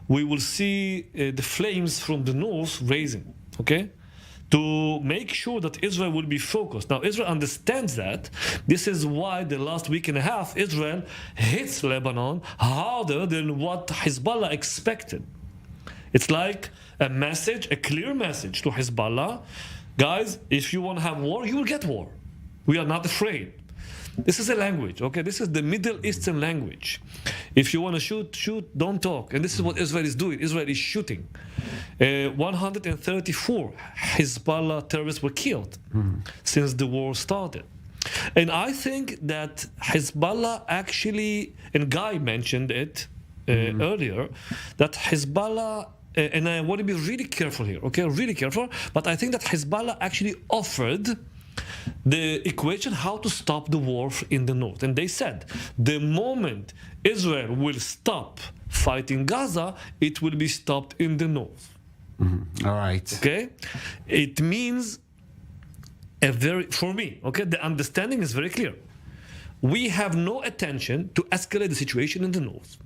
we will see the flames from the north raising, okay? To make sure that Israel will be focused. Now, Israel understands that. This is why the last week and a half, Israel hits Lebanon harder than what Hezbollah expected. It's like a message, a clear message to Hezbollah. Guys, if you want to have war, you will get war. We are not afraid. This is a language, okay? This is the Middle Eastern language. If you want to shoot, don't talk. And this is what Israel is doing. Israel is shooting. 134 Hezbollah terrorists were killed since the war started. And I think that Hezbollah actually, and Guy mentioned it earlier, that Hezbollah, and I want to be really careful here, okay, really careful, but I think that Hezbollah actually offered the equation how to stop the war in the north. And they said, the moment Israel will stop fighting Gaza, it will be stopped in the north. All right. Okay? It means for me, okay, the understanding is very clear. We have no intention to escalate the situation in the north.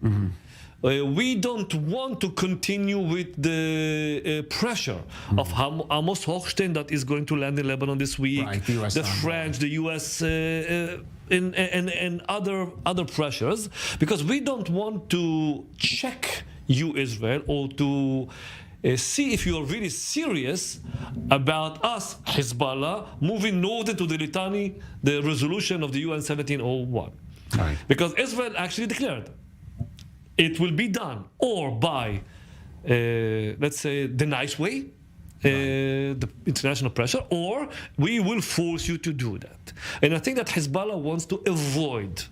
We don't want to continue with the pressure of Amos Hochstein that is going to land in Lebanon this week, the French, the US, and other pressures, because we don't want to check you, Israel, or to see if you are really serious about us, Hezbollah, moving northern to the Litani, the resolution of the UN 1701. Right. Because Israel actually declared it will be done or by, let's say, the nice way, the international pressure, or we will force you to do that. And I think that Hezbollah wants to avoid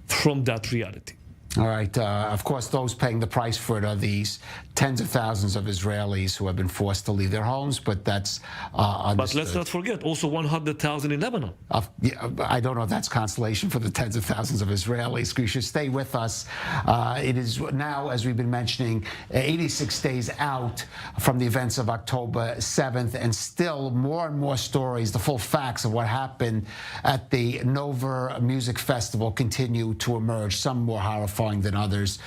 from that reality. All right. Of course, those paying the price for it are these tens of thousands of Israelis who have been forced to leave their homes, but that's understood. But let's not forget, also 100,000 in Lebanon. I don't know if that's consolation for the tens of thousands of Israelis. You should stay with us. It is now, as we've been mentioning, 86 days out from the events of October 7th, and still more and more stories, the full facts of what happened at the Nova Music Festival continue to emerge, some more horrifying than others.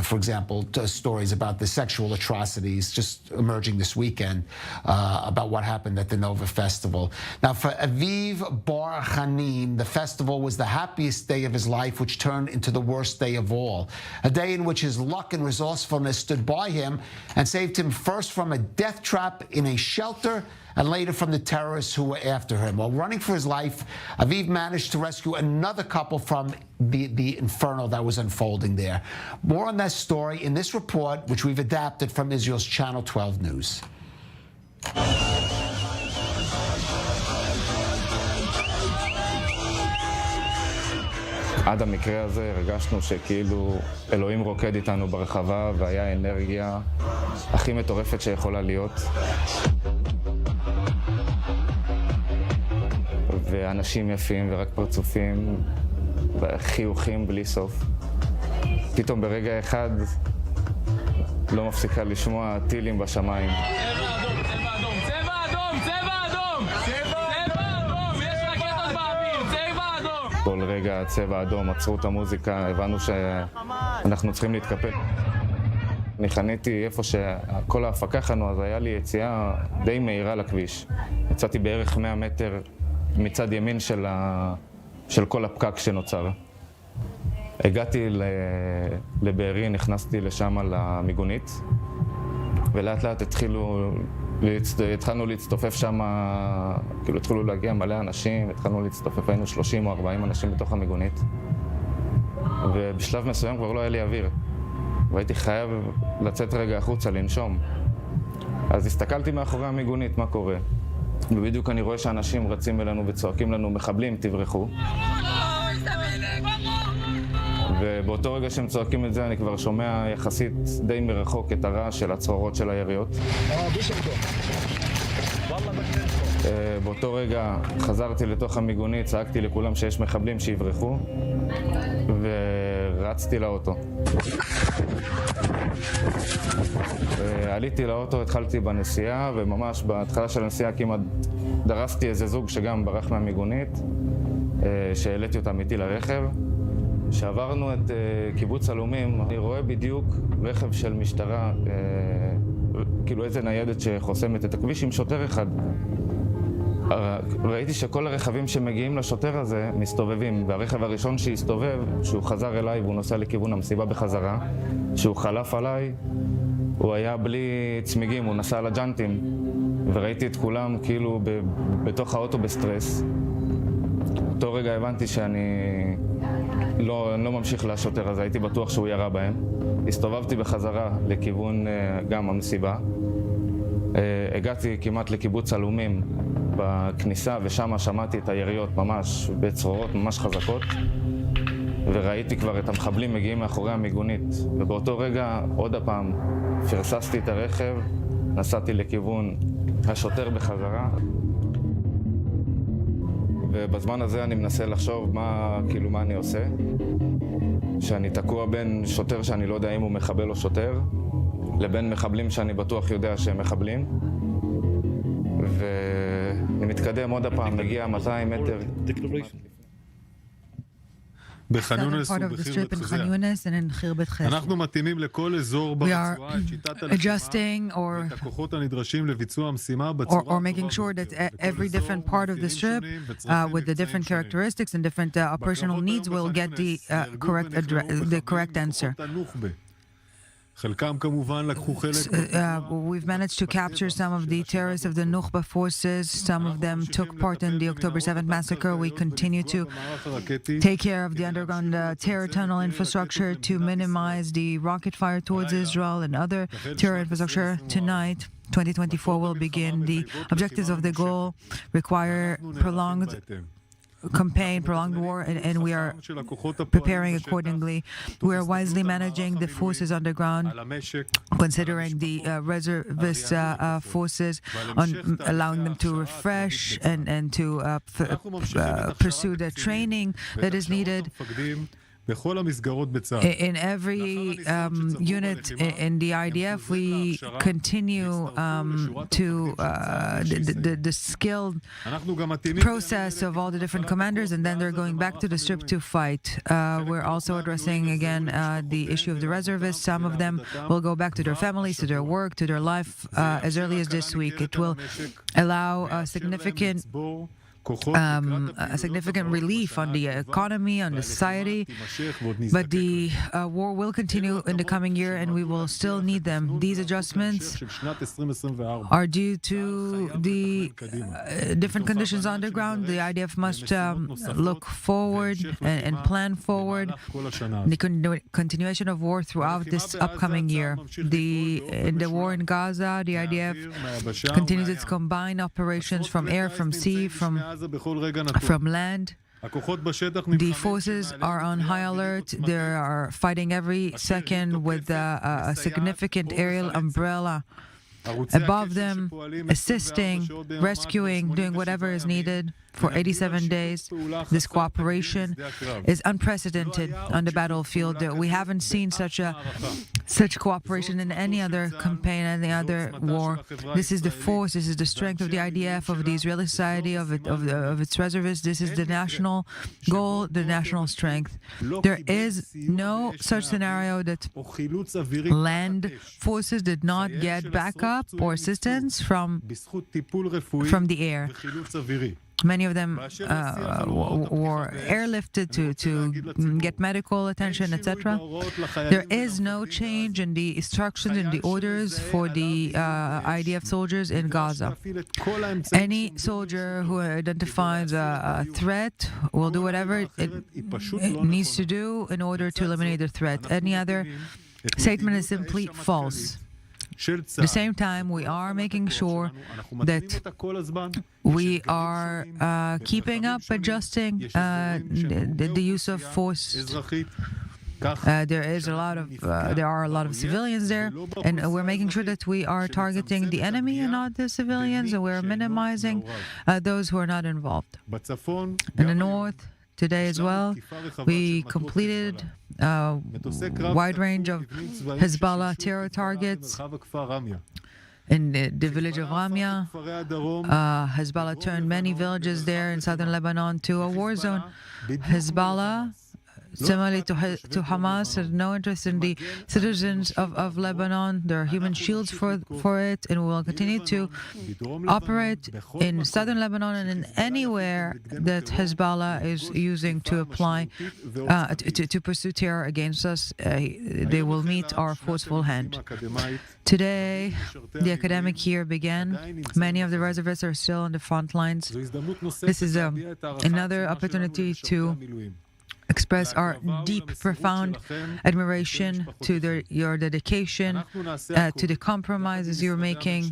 For example, stories about the sexual atrocities just emerging this weekend about what happened at the Nova Festival. Now, for Aviv Bar Hanin, the festival was the happiest day of his life, which turned into the worst day of all. A day in which his luck and resourcefulness stood by him and saved him first from a death trap in a shelter and later from the terrorists who were after him. While running for his life, Aviv managed to rescue another couple from the inferno that was unfolding there. More on that story in this report, which we've adapted from Israel's Channel 12 News. עד המקרה הזה הרגשנו שכאילו אלוהים רוקד איתנו ברחבה והיה אנרגיה הכי מטורפת שיכולה להיות. ואנשים יפים ורק פרצופים וחיוכים בלי סוף. פתאום ברגע אחד לא מפסיקה לשמוע טילים בשמיים. צבע אדום, צבע אדום, צבע אדום, צבע אדום, יש רקטות באוויר, צבע אדום. כל רגע צבע אדום, עצרו את המוזיקה, הבנו שאנחנו צריכים להתקפל. אני חניתי איפה שכל ההפקה חנו, אז היה לי יציאה די מהירה לכביש. יצאתי בערך 100 מטר מצד ימין של כל הפקק שנוצר. הגעתי לבארי, נכנסתי לשם למיגונית, ולאט לאט התחלנו להצטופף שם, כאילו התחילו להגיע מלא אנשים, התחלנו להצטופף, היינו 30 או 40 אנשים בתוך המיגונית, ובשלב מסוים כבר לא היה לי אוויר, והייתי חייב לצאת רגע החוצה, לנשום. אז הסתכלתי מאחורי המיגונית, מה קורה? ובדיוק אני רואה שאנשים רצים אלינו וצועקים לנו, מחבלים, תברחו. ובאותו רגע שהם צועקים את זה, אני כבר שומע יחסית די מרחוק את הרעש של הצרורות של היריות. באותו רגע חזרתי לתוך המיגונית, צעקתי לכולם שיש מחבלים שיברחו, ורצתי לאוטו. עליתי לאוטו, התחלתי בנסיעה, וממש בהתחלה של הנסיעה כמעט דרסתי איזה זוג שגם ברח מהמיגונית, שהעליתי אותם איתי לרכב. כשעברנו את קיבוץ אלומים, אני רואה בדיוק רכב של משטרה, כאילו איזה ניידת שחוסמת את הכביש עם שוטר אחד. ראיתי שכל הרכבים שמגיעים לשוטר הזה מסתובבים, והרכב הראשון שהסתובב, שהוא חזר אליי והוא נוסע לכיוון המסיבה בחזרה, שהוא חלף עליי, הוא היה בלי צמיגים, הוא נסע על הג'אנטים, וראיתי את כולם כאילו בתוך האוטו בסטרס. באותו רגע הבנתי שאני לא ממשיך לשוטר הזה, הייתי בטוח שהוא ירה בהם. הסתובבתי בחזרה לכיוון גם המסיבה. הגעתי כמעט לקיבוץ אלומים בכניסה, ושם שמעתי את היריות ממש בצרורות ממש חזקות. וראיתי כבר את המחבלים מגיעים מאחורי המיגונית. ובאותו רגע עוד הפעם פרססתי את הרכב, נסעתי לכיוון השוטר בחזרה. ובזמן הזה אני מנסה לחשוב מה אני עושה. שאני תקוע בין שוטר שאני לא יודע אם הוא מחבל או שוטר, לבין מחבלים שאני בטוח יודע שהם מחבלים. ואני מתקדם עוד הפעם, מגיע 200 מטר. בח'אן-יונס ובח'יר בית חזר. אנחנו מתאימים לכל אזור ברצועה את שיטת הלחימה ואת הכוחות הנדרשים לביצוע המשימה בצורה or making sure that every different part of the strip with the different characteristics and different operational needs will get the correct answer. We've managed to capture some of the terrorists of the Nukhba forces. Some of them took part in the October 7th massacre. We continue to take care of the underground terror tunnel infrastructure to minimize the rocket fire towards Israel and other terror infrastructure. Tonight, 2024 will begin. The objectives of the goal require prolonged campaign, prolonged war, and we are preparing accordingly. We are wisely managing the forces underground, considering the reservist forces, on allowing them to refresh and to pursue the training that is needed. In every unit in the IDF, we continue to the skilled process of all the different commanders, and then they're going back to the strip to fight. We're also addressing again the issue of the reservists. Some of them will go back to their families, to their work, to their life as early as this week. It will allow a significant relief on the economy, on the society, but the war will continue in the coming year, and we will still need them. These adjustments are due to the different conditions on the ground. The IDF must look forward and plan forward the continuation of war throughout this upcoming year. In the war in Gaza, the IDF continues its combined operations from air, from sea, from land. The forces are on high alert. They are fighting every second with a significant aerial umbrella above them, assisting, rescuing, doing whatever is needed for 87 days. This cooperation is unprecedented on the battlefield. We haven't seen such cooperation in any other campaign, any other war. This is the force, this is the strength of the IDF, of the Israeli society, of its reservists. This is the national goal, the national strength. There is no such scenario that land forces did not get backup or assistance from the air. Many of them were airlifted to get medical attention, etc. There is no change in the instructions and the orders for the IDF soldiers in Gaza. Any soldier who identifies a threat will do whatever it needs to do in order to eliminate the threat. Any other statement is simply false. At the same time, we are making sure that we are keeping up, adjusting the use of force. There are a lot of civilians there, and we're making sure that we are targeting the enemy and not the civilians, and we're minimizing those who are not involved. In the north, today as well, we completed a wide range of Hezbollah terror targets in the village of Ramya. Hezbollah turned many villages there in southern Lebanon to a war zone. Hezbollah similarly to Hamas, has no interest in the citizens of Lebanon. There are human shields for it, and we will continue to operate in southern Lebanon and in anywhere that Hezbollah is using to apply, to pursue terror against us. They will meet our forceful hand. Today, the academic year began. Many of the reservists are still on the front lines. This is another opportunity to express our deep, profound admiration to your dedication, to the compromises you're making.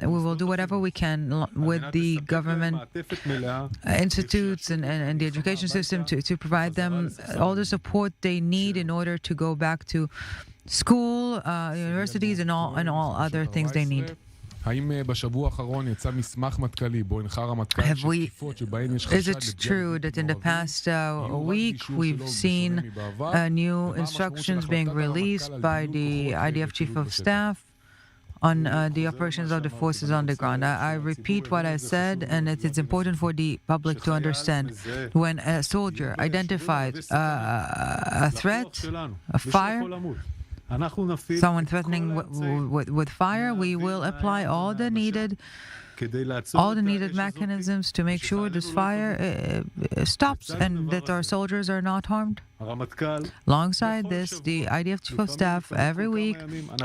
We will do whatever we can with the government institutes and the education system to provide them all the support they need in order to go back to school, universities, and all other things they need. Is it true that in the past week we've seen new instructions being released by the IDF Chief of Staff on the operations of the forces on the ground? I repeat what I said, and it is important for the public to understand. When a soldier identifies a threat, a fire, someone threatening with fire, we will apply all the needed mechanisms to make sure this fire stops and that our soldiers are not harmed. Alongside this, the IDF Chief of Staff every week,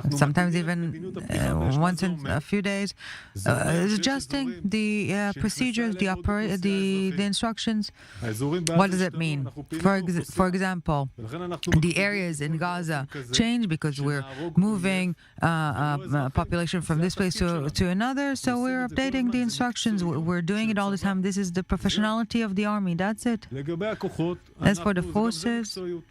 sometimes even once in a few days, is adjusting the procedures, the instructions. What does it mean? For example, the areas in Gaza change because we're moving population from this place to another, so we're updating the instructions. We're doing it all the time. This is the professionality of the army. That's it. As for the forces,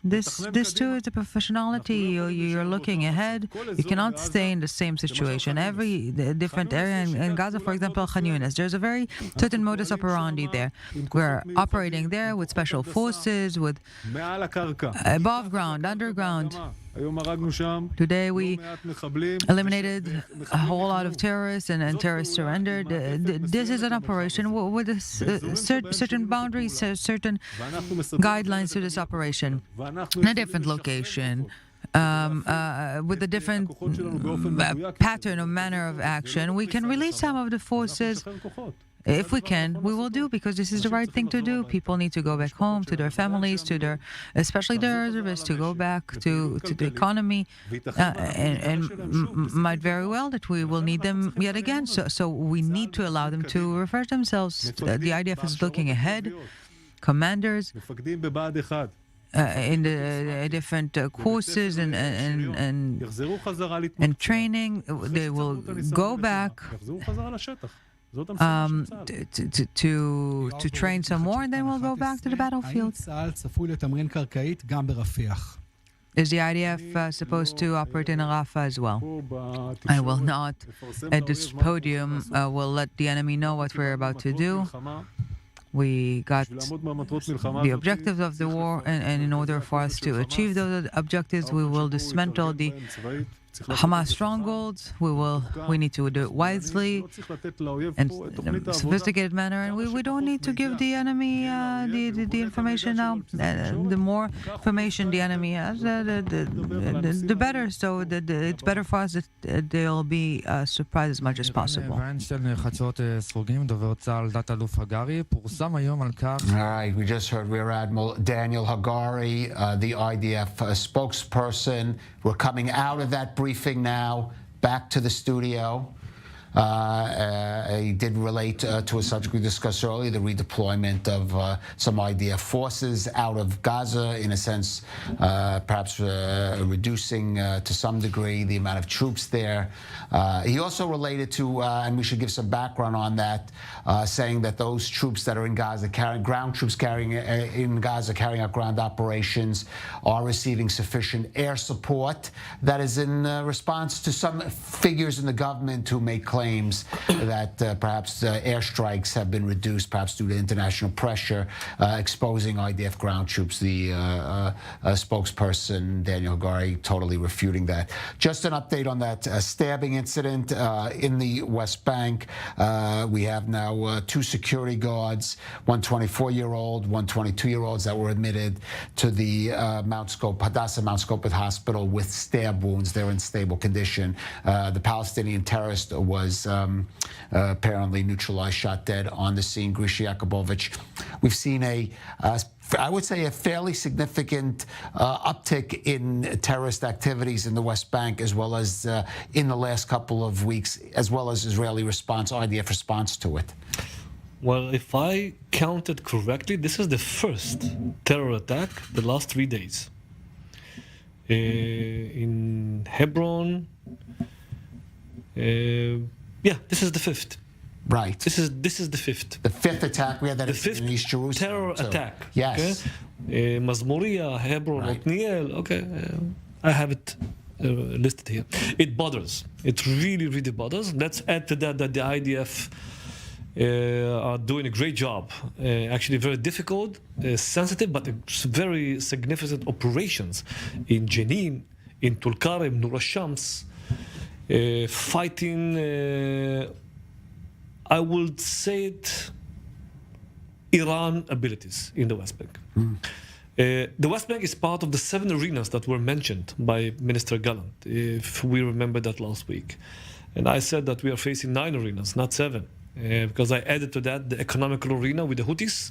this too is a professionality. You're looking ahead. You cannot stay in the same situation. Every different area in Gaza, for example, Khan Yunis, there's a very certain modus operandi there. We're operating there with special forces, with above ground, underground. Today we eliminated a whole lot of terrorists and terrorists surrendered. This is an operation with certain boundaries, certain guidelines to this operation, in a different location, with a different pattern or manner of action. We can release some of the forces. If we can, we will do, because this is the right thing to do. People need to go back home to their families, especially their reservists, to go back to the economy, and might very well that we will need them yet again. So we need to allow them to refresh themselves. The IDF is looking ahead. Commanders in the different courses and training, they will go back to train some more, and then we'll go back to the battlefield. Is the IDF supposed to operate in Rafah as well? I will not, at this podium, will let the enemy know what we're about to do. We got the objectives of the war, and in order for us to achieve those objectives, we will dismantle the Hamas strongholds. We need to do it wisely and in a sophisticated manner, and we don't need to give the enemy the information now. The more information the enemy has, the better. So it's better for us that they'll be surprised as much as possible. All right, we just heard Rear Admiral Daniel Hagari, the IDF spokesperson. We're coming out of that briefing now, back to the studio. He did relate to a subject we discussed earlier, the redeployment of some IDF forces out of Gaza, in a sense, perhaps reducing to some degree the amount of troops there. He also related to, and we should give some background on that, saying that those troops that are in Gaza, ground troops carrying out ground operations, are receiving sufficient air support. That is in response to some figures in the government who make claims claims that perhaps airstrikes have been reduced, perhaps due to international pressure, exposing IDF ground troops. The spokesperson, Daniel Hagari, totally refuting that. Just an update on that stabbing incident in the West Bank. We have now 2 security guards, one 24-year-old, one 22-year-olds that were admitted to the Hadassah Mount Scopet Hospital with stab wounds. They're in stable condition. The Palestinian terrorist was apparently neutralized, shot dead on the scene, Grisha Yakubovich. We've seen I would say a fairly significant uptick in terrorist activities in the West Bank, as well as in the last couple of weeks, as well as Israeli response, IDF response to it. Well, if I counted correctly, this is the first terror attack the last 3 days. In Hebron, this is the 5th. Right. This is the 5th. The 5th attack. We had that in East Jerusalem. Terror attack. Yes. Okay? Mazmuria, Hebron, Otniel. Okay. I have it listed here. It bothers. It really, really bothers. Let's add to that the IDF are doing a great job. Actually, very difficult, sensitive, but very significant operations in Jenin, in Tulkarem, Nur al-Shams, fighting. I would say it, Iran abilities in the West Bank. The West Bank is part of the 7 arenas that were mentioned by Minister Gallant, if we remember that last week. And I said that we are facing 9 arenas, not 7, because I added to that the economical arena with the Houthis,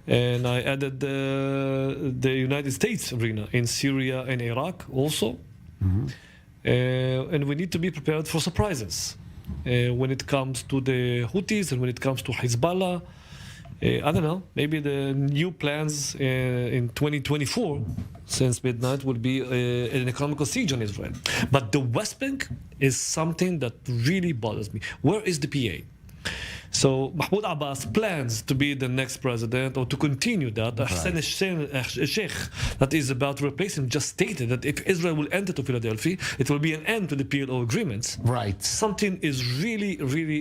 and I added the United States arena in Syria and Iraq also. And we need to be prepared for surprises. When it comes to the Houthis and when it comes to Hezbollah, I don't know, maybe the new plans in 2024, since midnight, will be an economical siege on Israel. But the West Bank is something that really bothers me. Where is the PA? So Mahmoud Abbas plans to be the next president or to continue that. Hassan Sheikh, that is about to replace him, just stated that if Israel will enter to Philadelphia, it will be an end to the PLO agreements. Right. Something is really, really